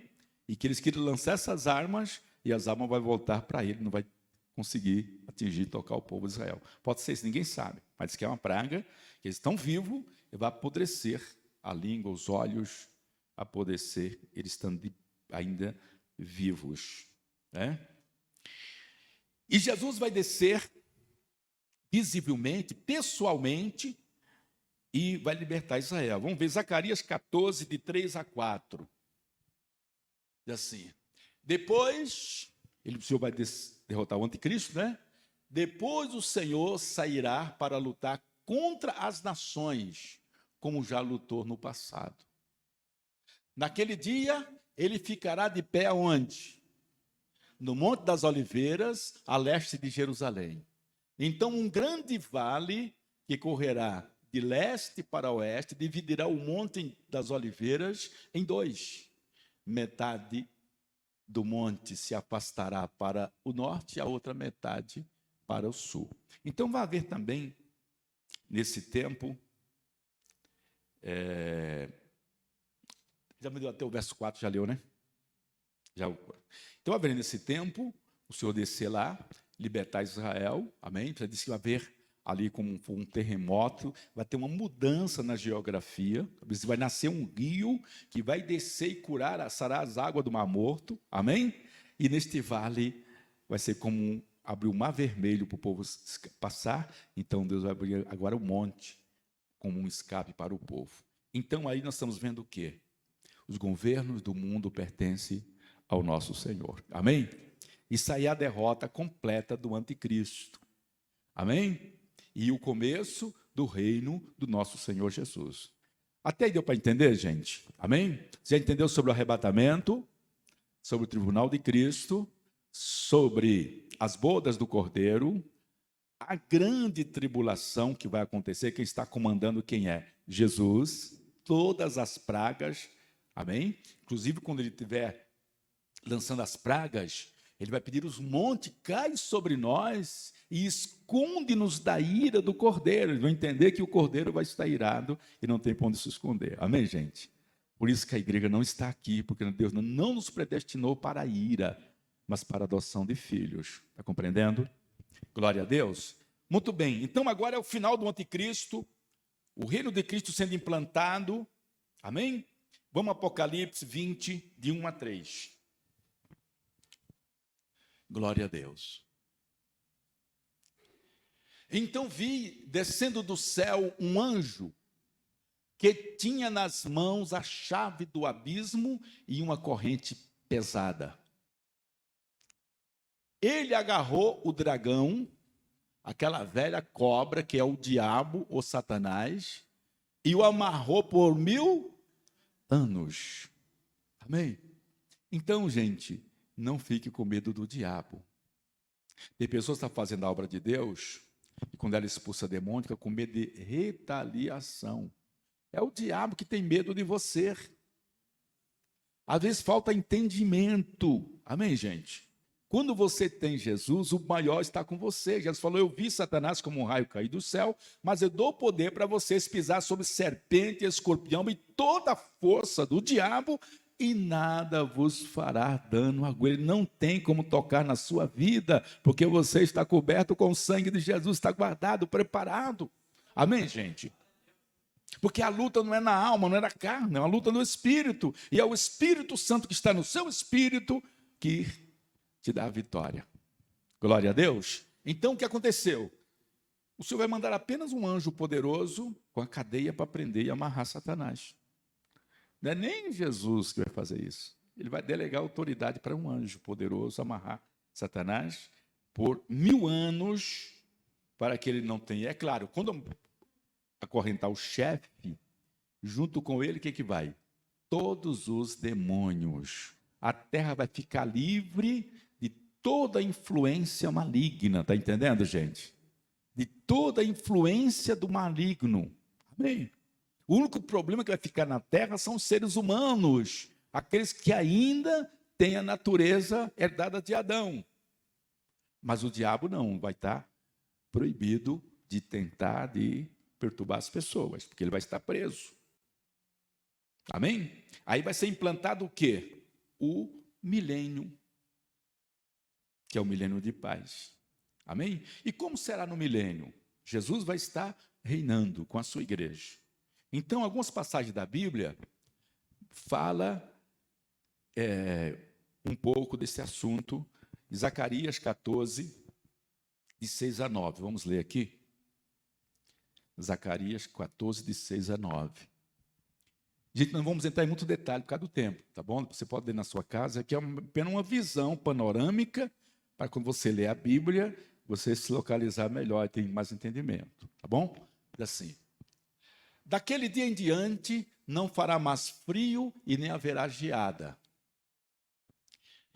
S2: E que eles queriam lançar essas armas, e as armas vão voltar para ele, não vai conseguir atingir, tocar o povo de Israel. Pode ser isso, ninguém sabe, mas diz que é uma praga, que eles estão vivos, e vai apodrecer a língua, os olhos, apodrecer, eles estão ainda vivos, né? E Jesus vai descer visivelmente, pessoalmente, e vai libertar Israel. Vamos ver Zacarias 14, de 3 a 4. Diz assim: depois, o Senhor vai derrotar o anticristo, né? Depois o Senhor sairá para lutar contra as nações, como já lutou no passado. Naquele dia, ele ficará de pé aonde? No Monte das Oliveiras, a leste de Jerusalém. Então, um grande vale que correrá de leste para oeste dividirá o Monte das Oliveiras em dois. Metade do monte se afastará para o norte e a outra metade para o sul. Então, vai haver também, nesse tempo, já me deu até o verso 4, já leu, né? Então, vai haver nesse tempo, o Senhor descer lá, libertar Israel, amém? Já disse que vai haver ali como um terremoto, vai ter uma mudança na geografia, vai nascer um rio que vai descer e curar, sarar as águas do Mar Morto, amém? E neste vale vai ser como abrir o Mar Vermelho para o povo passar, então Deus vai abrir agora o monte como um escape para o povo. Então aí nós estamos vendo o quê? Os governos do mundo pertencem ao nosso Senhor, amém? Isso aí é a derrota completa do anticristo, amém? E o começo do reino do nosso Senhor Jesus. Até aí deu para entender, gente? Amém? Você já entendeu sobre o arrebatamento, sobre o tribunal de Cristo, sobre as bodas do Cordeiro, a grande tribulação que vai acontecer, quem está comandando quem é? Jesus, todas as pragas, amém? Inclusive quando ele estiver lançando as pragas, ele vai pedir os montes, cai sobre nós e esconde-nos da ira do Cordeiro. Eles vão entender que o Cordeiro vai estar irado e não tem para onde se esconder. Amém, gente? Por isso que a igreja não está aqui, porque Deus não nos predestinou para a ira, mas para a adoção de filhos. Está compreendendo? Glória a Deus. Muito bem, então agora é o final do anticristo, o reino de Cristo sendo implantado. Amém? Vamos a Apocalipse 20, de 1 a 3. Glória a Deus. Então vi, descendo do céu, um anjo que tinha nas mãos a chave do abismo e uma corrente pesada. Ele agarrou o dragão, aquela velha cobra que é o diabo ou Satanás, e o amarrou por 1000 anos. Amém? Então, gente, não fique com medo do diabo. Tem pessoas que estão fazendo a obra de Deus, e quando ela expulsa demônio, fica com medo de retaliação. É o diabo que tem medo de você. Às vezes falta entendimento. Amém, gente? Quando você tem Jesus, o maior está com você. Jesus falou: eu vi Satanás como um raio cair do céu, mas eu dou poder para vocês pisar sobre serpente, escorpião e toda a força do diabo, e nada vos fará dano algum. Ele não tem como tocar na sua vida, porque você está coberto com o sangue de Jesus, está guardado, preparado. Amém, gente? Porque a luta não é na alma, não é na carne, é uma luta no Espírito. E é o Espírito Santo que está no seu Espírito que te dá a vitória. Glória a Deus. Então, o que aconteceu? O Senhor vai mandar apenas um anjo poderoso com a cadeia para prender e amarrar Satanás. Não é nem Jesus que vai fazer isso. Ele vai delegar autoridade para um anjo poderoso amarrar Satanás por 1000 anos, para que ele não tenha. É claro, quando acorrentar o chefe, junto com ele, o que vai? Todos os demônios. A terra vai ficar livre de toda influência maligna. Está entendendo, gente? De toda influência do maligno. Amém? O único problema que vai ficar na terra são os seres humanos, aqueles que ainda têm a natureza herdada de Adão. Mas o diabo não, vai estar proibido de tentar, de perturbar as pessoas, porque ele vai estar preso. Amém? Aí vai ser implantado o quê? O milênio, que é o milênio de paz. Amém? E como será no milênio? Jesus vai estar reinando com a sua igreja. Então, algumas passagens da Bíblia falam um pouco desse assunto. Zacarias 14, de 6 a 9. Vamos ler aqui. Zacarias 14, de 6 a 9. Gente, não vamos entrar em muito detalhe por causa do tempo, tá bom? Você pode ler na sua casa, que é apenas uma visão panorâmica, para quando você ler a Bíblia, você se localizar melhor e ter mais entendimento, tá bom? Diz assim: daquele dia em diante não fará mais frio e nem haverá geada.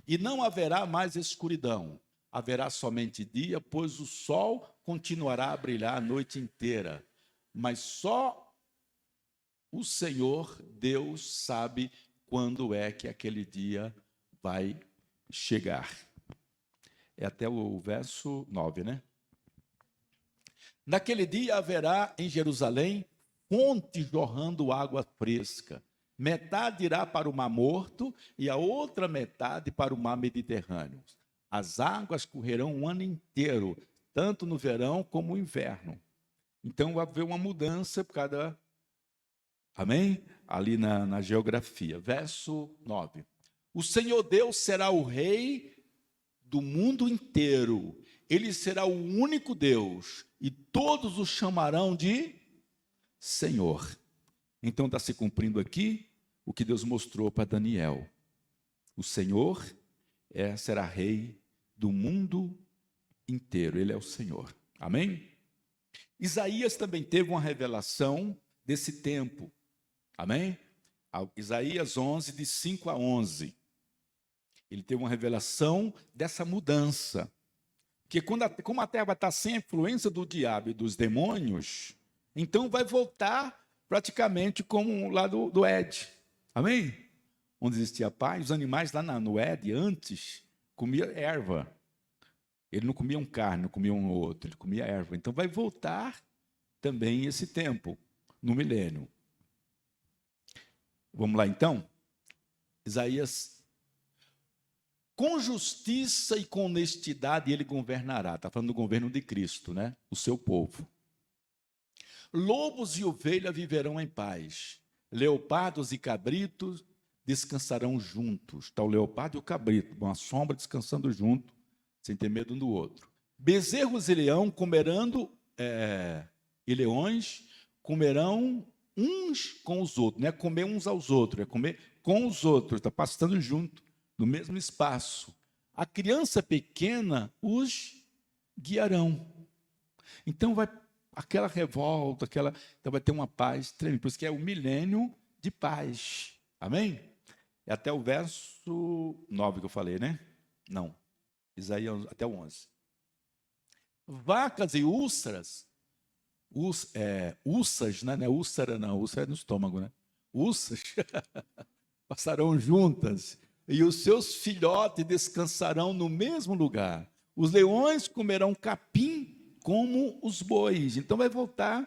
S2: E não haverá mais escuridão, haverá somente dia, pois o sol continuará a brilhar a noite inteira. Mas só o Senhor, Deus, sabe quando é que aquele dia vai chegar. É até o verso 9, né? Naquele dia haverá em Jerusalém fonte jorrando água fresca. Metade irá para o Mar Morto e a outra metade para o Mar Mediterrâneo. As águas correrão um ano inteiro, tanto no verão como no inverno. Então vai haver uma mudança por cada... Amém? Ali na geografia. Verso 9. O Senhor Deus será o rei do mundo inteiro. Ele será o único Deus e todos o chamarão de Senhor. Então está se cumprindo aqui o que Deus mostrou para Daniel. O Senhor será rei do mundo inteiro. Ele é o Senhor. Amém? Isaías também teve uma revelação desse tempo. Amém? Isaías 11, de 5 a 11. Ele teve uma revelação dessa mudança. Porque como a terra vai estar sem a influência do diabo e dos demônios, então vai voltar praticamente como lá do Éden. Amém? Onde existia paz, os animais lá no Éden, antes, comiam erva. Ele não comia carne, não comia um outro, ele comia erva. Então vai voltar também esse tempo, no milênio. Vamos lá então? Isaías: com justiça e com honestidade ele governará. Está falando do governo de Cristo, né? O seu povo. Lobos e ovelhas viverão em paz. Leopardos e cabritos descansarão juntos. Está o leopardo e o cabrito, uma sombra descansando junto, sem ter medo um do outro. Bezerros e leão e leões comerão uns com os outros. Não é comer uns aos outros, é comer com os outros. Está passando junto, no mesmo espaço. A criança pequena os guiarão. Então vai aquela revolta, então vai ter uma paz tremenda. Por isso que é o milênio de paz. Amém? É até o verso 9 que eu falei, né? Não. Isaías até o 11. Vacas e úlceras, úlceras, né? Não é úlcera, não. Úlcera é no estômago, né? Úlceras passarão juntas, e os seus filhotes descansarão no mesmo lugar. Os leões comerão capim como os bois. Então vai voltar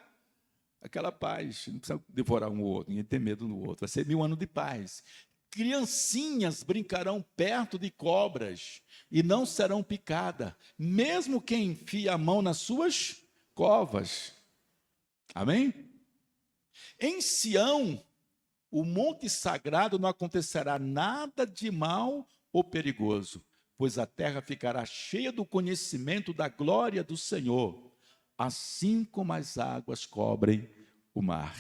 S2: aquela paz. Não precisa devorar um outro, ninguém tem medo do outro. Vai ser 1000 anos de paz. Criancinhas brincarão perto de cobras e não serão picadas, mesmo quem enfia a mão nas suas covas. Amém? Em Sião, o monte sagrado, não acontecerá nada de mal ou perigoso, pois a terra ficará cheia do conhecimento da glória do Senhor, assim como as águas cobrem o mar.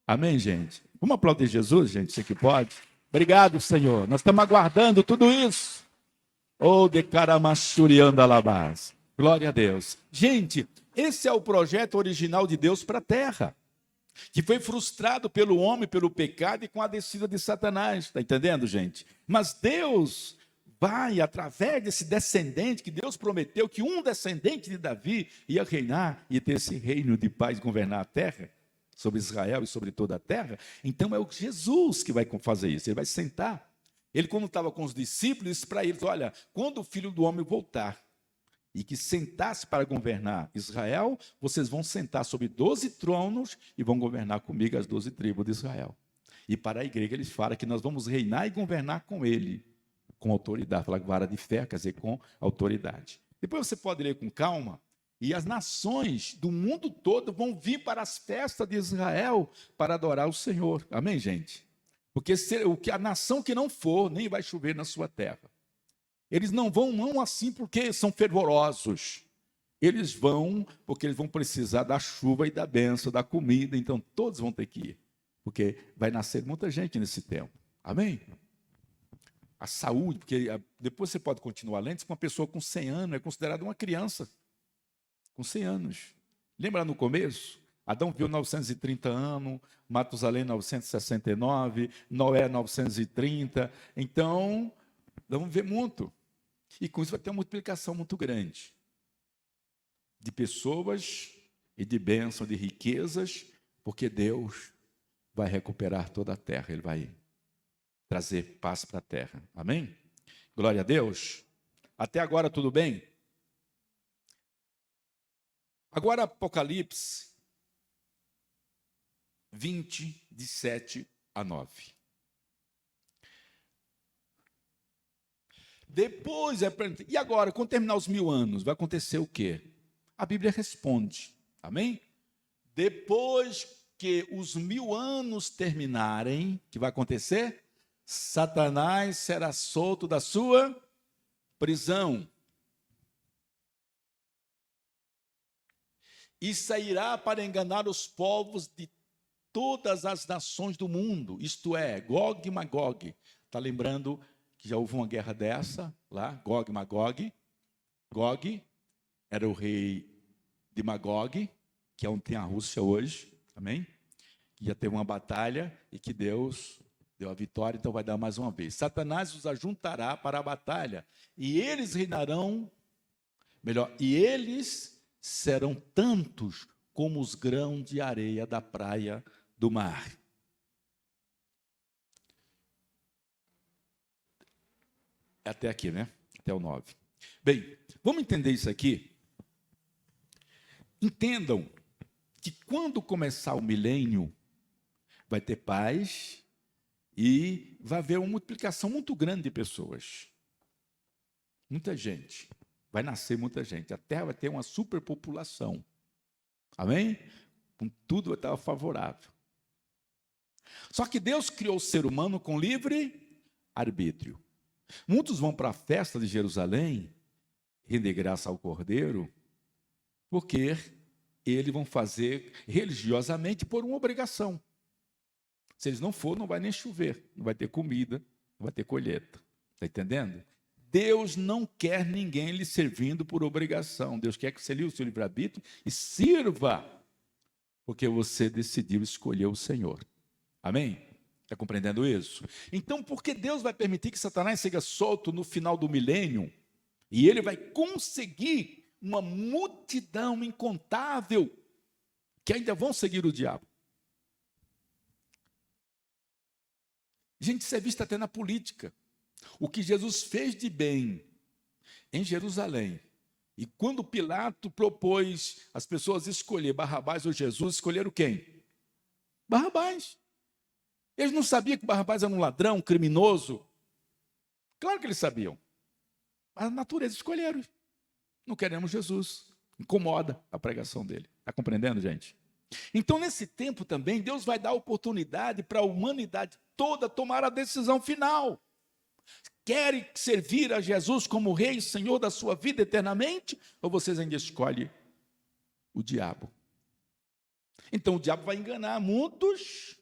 S2: Amém, gente? Vamos aplaudir Jesus, gente, você que pode. Obrigado, Senhor. Nós estamos aguardando tudo isso. Oh, de caramachurianda alabás. Glória a Deus. Gente, esse é o projeto original de Deus para a terra, que foi frustrado pelo homem, pelo pecado e com a descida de Satanás. Está entendendo, gente? Mas Deus vai, através desse descendente, que Deus prometeu que um descendente de Davi ia reinar e ter esse reino de paz, governar a terra. sobre Israel e sobre toda a terra, então é o Jesus que vai fazer isso. Ele vai sentar. Ele, quando estava com os discípulos, disse para eles: olha, quando o Filho do Homem voltar e que sentasse para governar Israel, vocês vão sentar sobre 12 tronos e vão governar comigo as 12 tribos de Israel. E para a igreja ele fala que nós vamos reinar e governar com ele, com autoridade. Fala vara de ferro, quer dizer, com autoridade. Depois você pode ler com calma. E as nações do mundo todo vão vir para as festas de Israel para adorar o Senhor. Amém, gente? Porque a nação que não for, nem vai chover na sua terra. Eles não vão não assim porque são fervorosos. Eles vão porque eles vão precisar da chuva e da bênção, da comida. Então todos vão ter que ir. Porque vai nascer muita gente nesse tempo. Amém? A saúde, porque depois você pode continuar lendo, uma pessoa com 100 anos é considerada uma criança. Com 100 anos. Lembra no começo? Adão viveu 930 anos, Matusalém 969, Noé 930. Então, vamos ver muito. E com isso vai ter uma multiplicação muito grande. De pessoas e de bênção, de riquezas, porque Deus vai recuperar toda a terra. Ele vai trazer paz para a terra. Amém? Glória a Deus. Até agora tudo bem? Agora Apocalipse 20, de 7 a 9. Depois, e agora, quando terminar os 1000 anos, vai acontecer o quê? A Bíblia responde, amém? Depois que os 1000 anos terminarem, o que vai acontecer? Satanás será solto da sua prisão. E sairá para enganar os povos de todas as nações do mundo, isto é, Gog e Magog. Está lembrando que já houve uma guerra dessa, lá, Gog e Magog. Gog era o rei de Magog, que é onde tem a Rússia hoje, amém? Que já teve uma batalha e que Deus deu a vitória, então vai dar mais uma vez. Satanás os ajuntará para a batalha, e eles reinarão, e eles serão tantos como os grãos de areia da praia do mar. Até aqui, né? Até o 9. Bem, vamos entender isso aqui? Entendam que quando começar o milênio, vai ter paz e vai haver uma multiplicação muito grande de pessoas. Muita gente. Vai nascer muita gente. A Terra vai ter uma superpopulação. Amém? Tudo vai estar favorável. Só que Deus criou o ser humano com livre arbítrio. Muitos vão para a festa de Jerusalém, render graça ao Cordeiro, porque eles vão fazer religiosamente por uma obrigação. Se eles não forem, não vai nem chover, não vai ter comida, não vai ter colheita. Está entendendo? Deus não quer ninguém lhe servindo por obrigação. Deus quer que você ligue o seu livre-arbítrio e sirva, porque você decidiu escolher o Senhor. Amém? Está compreendendo isso? Então, por que Deus vai permitir que Satanás seja solto no final do milênio? E ele vai conseguir uma multidão incontável que ainda vão seguir o diabo. Gente, isso é visto até na política. O que Jesus fez de bem em Jerusalém. E quando Pilato propôs as pessoas escolher Barrabás ou Jesus, escolheram quem? Barrabás. Eles não sabiam que Barrabás era um ladrão, um criminoso. Claro que eles sabiam. Mas a natureza escolheram. Não queremos Jesus. Incomoda a pregação dele. Está compreendendo, gente? Então, nesse tempo também, Deus vai dar oportunidade para a humanidade toda tomar a decisão final. Querem servir a Jesus como Rei e Senhor da sua vida eternamente? Ou vocês ainda escolhem o diabo? Então, o diabo vai enganar muitos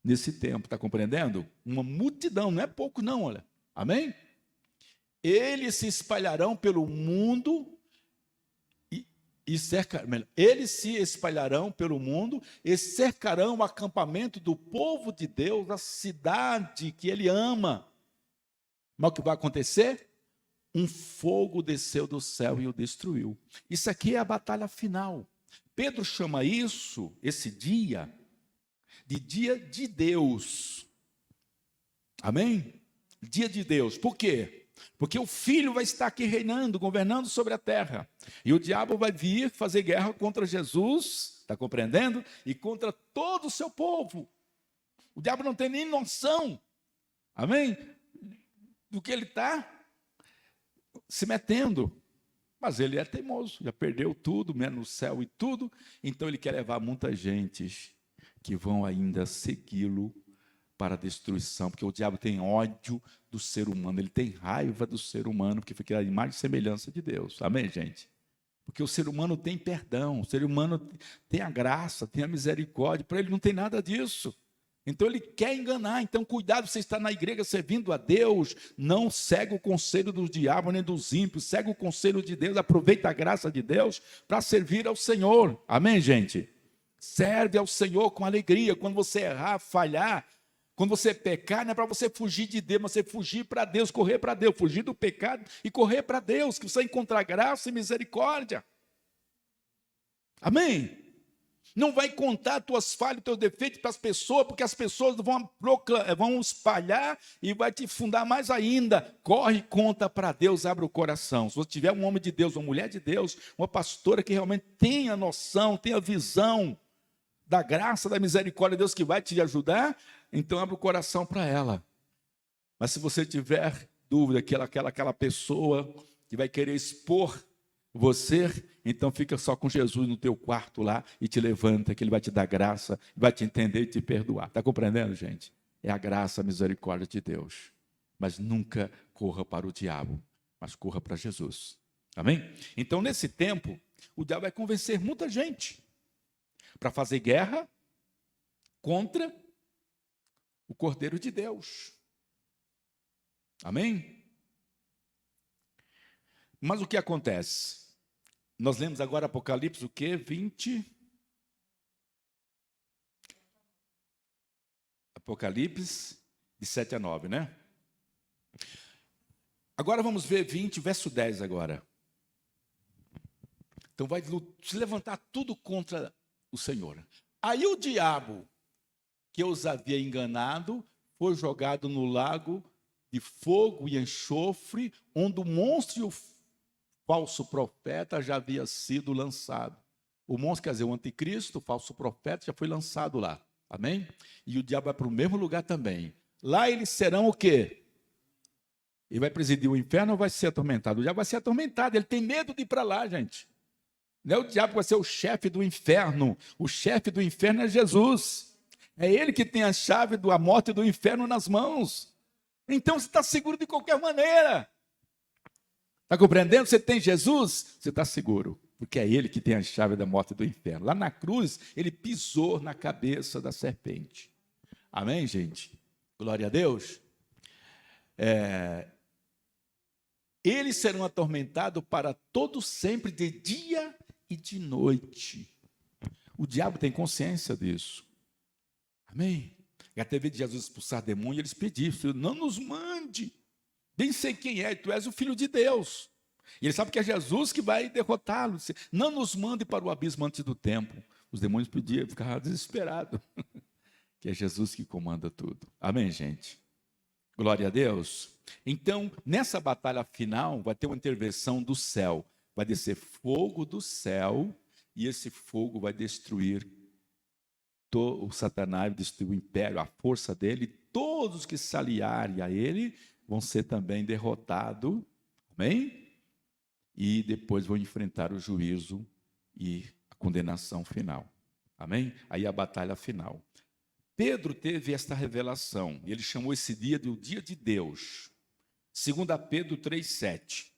S2: nesse tempo, está compreendendo? Uma multidão, não é pouco não, olha. Amém? Eles se espalharão pelo mundo eles se espalharão pelo mundo e cercarão o acampamento do povo de Deus, a cidade que ele ama. Mas o que vai acontecer? Um fogo desceu do céu e o destruiu. Isso aqui é a batalha final. Pedro chama esse dia, de dia de Deus. Amém? Dia de Deus. Por quê? Porque o Filho vai estar aqui reinando, governando sobre a terra. E o diabo vai vir fazer guerra contra Jesus, está compreendendo? E contra todo o seu povo. O diabo não tem nem noção, amém? Do que ele está se metendo. Mas ele é teimoso, já perdeu tudo, menos o céu e tudo. Então ele quer levar muita gente que vão ainda segui-lo para a destruição, porque o diabo tem ódio do ser humano, ele tem raiva do ser humano, porque foi criado a imagem e semelhança de Deus. Amém, gente? Porque o ser humano tem perdão, o ser humano tem a graça, tem a misericórdia, para ele não tem nada disso. Então ele quer enganar. Então cuidado, você está na igreja servindo a Deus, não segue o conselho do diabo nem dos ímpios, segue o conselho de Deus, aproveita a graça de Deus para servir ao Senhor. Amém, gente? Serve ao Senhor com alegria. Quando você errar, falhar, quando você pecar, não é para você fugir de Deus, mas você fugir para Deus, correr para Deus, fugir do pecado e correr para Deus, que você encontrar graça e misericórdia. Amém? Não vai contar tuas falhas, teus defeitos para as pessoas, porque as pessoas vão espalhar e vai te fundar mais ainda. Corre e conta para Deus, abre o coração. Se você tiver um homem de Deus, uma mulher de Deus, uma pastora que realmente tenha noção, tenha visão da graça, da misericórdia de Deus que vai te ajudar, então abre o coração para ela. Mas se você tiver dúvida que aquela pessoa que vai querer expor você, então fica só com Jesus no teu quarto lá e te levanta, que Ele vai te dar graça, vai te entender e te perdoar. Está compreendendo, gente? É a graça, a misericórdia de Deus. Mas nunca corra para o diabo, mas corra para Jesus. Amém? Então, nesse tempo, o diabo vai convencer muita gente para fazer guerra contra o Cordeiro de Deus. Amém? Mas o que acontece? Nós lemos agora Apocalipse, o quê? 20. Apocalipse, de 7 a 9, né? Agora vamos ver 20, verso 10 agora. Então vai se levantar tudo contra o Senhor. Aí o diabo, que os havia enganado, foi jogado no lago de fogo e enxofre, onde o monstro e o falso profeta já havia sido lançado. O monstro, quer dizer, o anticristo, o falso profeta, já foi lançado lá. Amém? E o diabo vai para o mesmo lugar também. Lá eles serão o quê? Ele vai presidir o inferno ou vai ser atormentado? O diabo vai ser atormentado, ele tem medo de ir para lá, gente. Não é o diabo que vai ser o chefe do inferno. O chefe do inferno é Jesus. É ele que tem a chave da morte e do inferno nas mãos. Então você está seguro de qualquer maneira. Está compreendendo? Você tem Jesus, você está seguro, porque é ele que tem a chave da morte e do inferno. Lá na cruz, ele pisou na cabeça da serpente. Amém, gente? Glória a Deus. Eles serão atormentados para todo sempre, de dia e de noite. O diabo tem consciência disso. Amém? E até veio de Jesus expulsar demônio, eles pediram, não nos mande. Nem sei quem é, tu és o Filho de Deus. E ele sabe que é Jesus que vai derrotá-lo. Não nos mande para o abismo antes do tempo. Os demônios pediam, ficavam desesperados. Que é Jesus que comanda tudo. Amém, gente? Glória a Deus. Então, nessa batalha final, vai ter uma intervenção do céu. Vai descer fogo do céu, e esse fogo vai destruir o Satanás, destruir o império, a força dele. Todos que se aliarem a ele vão ser também derrotados, amém? E depois vão enfrentar o juízo e a condenação final, amém? Aí a batalha final. Pedro teve esta revelação, e ele chamou esse dia de o dia de Deus. 2 Pedro 3,7.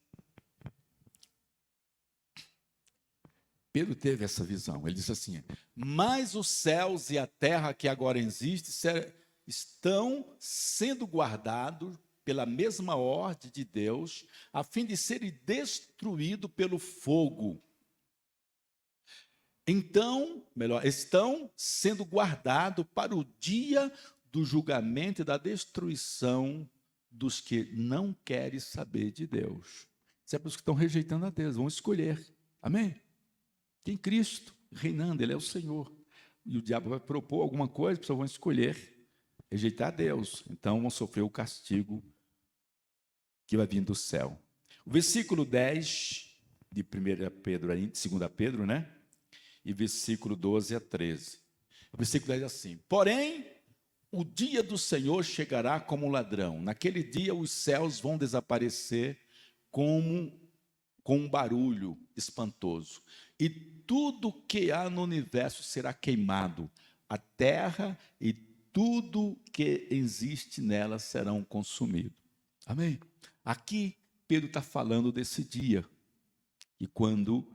S2: Pedro teve essa visão, ele disse assim, mas os céus e a terra que agora existem estão sendo guardados pela mesma ordem de Deus, a fim de serem destruídos pelo fogo. Então, estão sendo guardados para o dia do julgamento e da destruição dos que não querem saber de Deus. Isso é para os que estão rejeitando a Deus, vão escolher. Amém? Tem Cristo. reinando, Ele é o Senhor. E o diabo vai propor alguma coisa, as pessoas vão escolher rejeitar Deus. Então vão sofrer o castigo que vai vir do céu. O versículo 10 de 1 Pedro, de 2 Pedro, né? E versículo 12 a 13. O versículo 10 é assim: porém, o dia do Senhor chegará como um ladrão. Naquele dia os céus vão desaparecer com um barulho espantoso. E tudo que há no universo será queimado. A terra e tudo que existe nela serão consumidos. Amém? Aqui Pedro está falando desse dia. E quando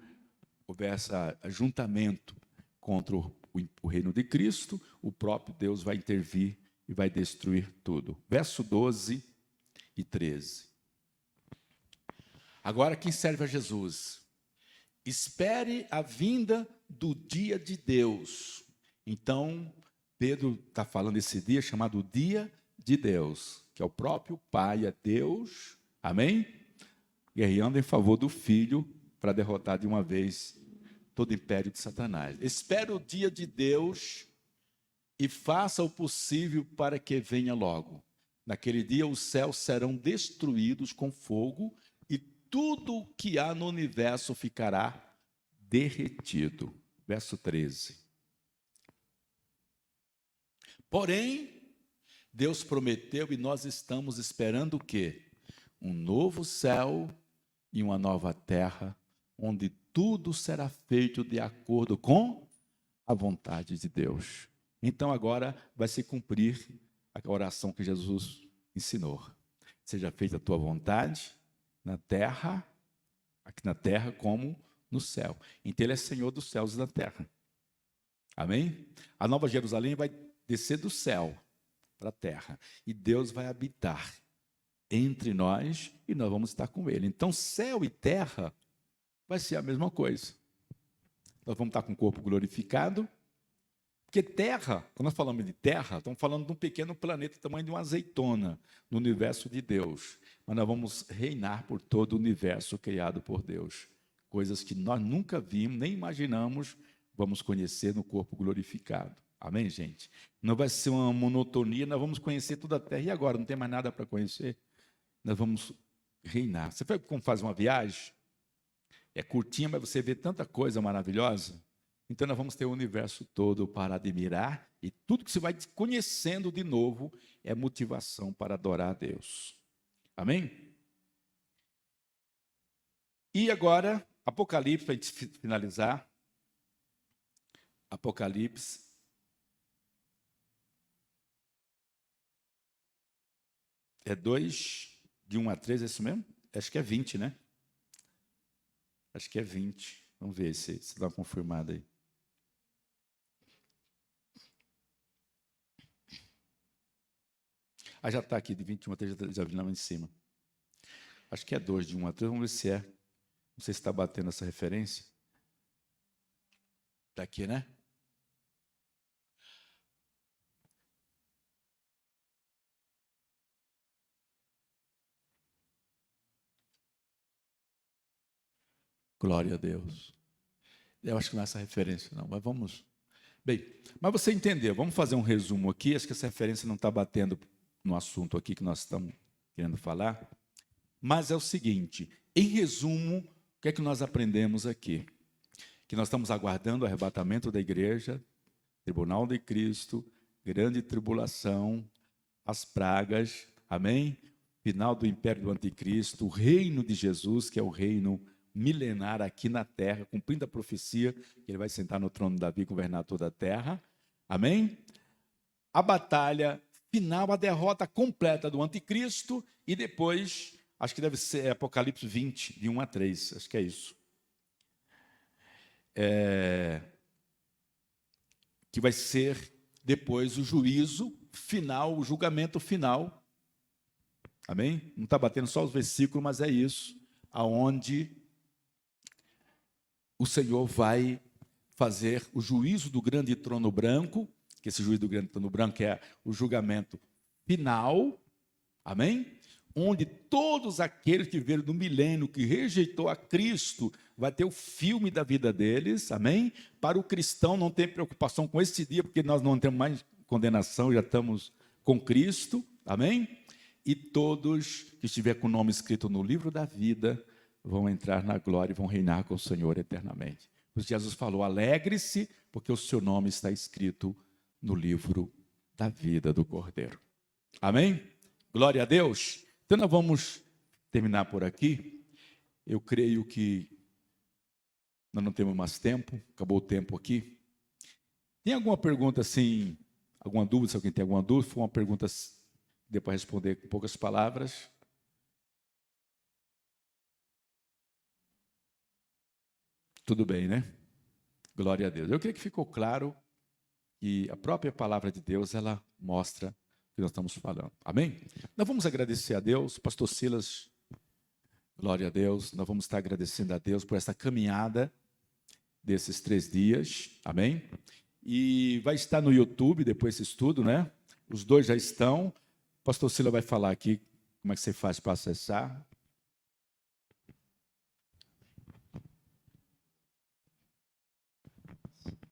S2: houver esse ajuntamento contra o reino de Cristo, o próprio Deus vai intervir e vai destruir tudo. Verso 12 e 13. Agora quem serve a Jesus, espere a vinda do dia de Deus. Então, Pedro está falando desse dia chamado dia de Deus, que é o próprio Pai, é Deus, amém? Guerreando em favor do Filho para derrotar de uma vez todo o império de Satanás. Espere o dia de Deus e faça o possível para que venha logo. Naquele dia os céus serão destruídos com fogo e tudo o que há no universo ficará derretido. Verso 13. Porém, Deus prometeu e nós estamos esperando o quê? Um novo céu e uma nova terra, onde tudo será feito de acordo com a vontade de Deus. Então agora vai se cumprir a oração que Jesus ensinou. Seja feita a tua vontade na terra, aqui na terra como no céu. Então Ele é Senhor dos céus e da terra. Amém? A Nova Jerusalém vai descer do céu para a terra. E Deus vai habitar entre nós e nós vamos estar com Ele. Então céu e terra vai ser a mesma coisa. Nós vamos estar com o corpo glorificado. Porque terra, quando nós falamos de terra, estamos falando de um pequeno planeta, tamanho de uma azeitona, no universo de Deus. Mas nós vamos reinar por todo o universo criado por Deus. Coisas que nós nunca vimos, nem imaginamos, vamos conhecer no corpo glorificado. Amém, gente? Não vai ser uma monotonia, nós vamos conhecer toda a terra. E agora, não tem mais nada para conhecer? Nós vamos reinar. Você foi como faz uma viagem? É curtinha, mas você vê tanta coisa maravilhosa. Então nós vamos ter o universo todo para admirar e tudo que você vai conhecendo de novo é motivação para adorar a Deus. Amém? E agora, Apocalipse, para a gente finalizar. Apocalipse. É 2, de 1 a 3, é isso mesmo? Acho que é 20, né? Acho que é 20. Vamos ver se dá uma confirmada aí. Ah, já está aqui, de 21 a 3, já vi lá em cima. Acho que é 2, de 1 a 3, vamos ver se é. Não sei se está batendo essa referência. Está aqui, né? Glória a Deus. Eu acho que não é essa referência, não, mas vamos. Bem, mas você entendeu, vamos fazer um resumo aqui. Acho que essa referência não está batendo no assunto aqui que nós estamos querendo falar. Mas é o seguinte, em resumo, o que é que nós aprendemos aqui? Que nós estamos aguardando o arrebatamento da igreja, tribunal de Cristo, grande tribulação, as pragas, amém? Final do império do anticristo, o reino de Jesus, que é o reino milenar aqui na terra, cumprindo a profecia, que ele vai sentar no trono de Davi e governar toda a terra, amém? A batalha final, a derrota completa do anticristo, e depois, acho que deve ser Apocalipse 20, de 1 a 3, acho que é isso. Que vai ser depois o juízo final, o julgamento final, amém? Não está batendo só os versículos, mas é isso, aonde o Senhor vai fazer o juízo do grande trono branco, que esse juízo do grande trono branco é o julgamento final, amém? onde todos aqueles que viveram no milênio, que rejeitou a Cristo, vai ter o filme da vida deles, amém? Para o cristão não ter preocupação com esse dia, porque nós não temos mais condenação, já estamos com Cristo, amém? E todos que estiver com o nome escrito no livro da vida vão entrar na glória e vão reinar com o Senhor eternamente. Por isso Jesus falou, alegre-se, porque o seu nome está escrito no livro da vida do Cordeiro. Amém? Glória a Deus. Então nós vamos terminar por aqui. Eu creio que nós não temos mais tempo, acabou o tempo aqui. Tem alguma pergunta assim, alguma dúvida, se alguém tem alguma dúvida, foi uma pergunta que dê para responder com poucas palavras. Tudo bem, né? Glória a Deus. Eu creio que ficou claro que a própria palavra de Deus, ela mostra o que nós estamos falando. Amém? Nós vamos agradecer a Deus, pastor Silas, glória a Deus, nós vamos estar agradecendo a Deus por essa caminhada desses 3 dias, amém? E vai estar no YouTube depois esse estudo, né? Os 2 já estão. O pastor Silas vai falar aqui como é que você faz para acessar.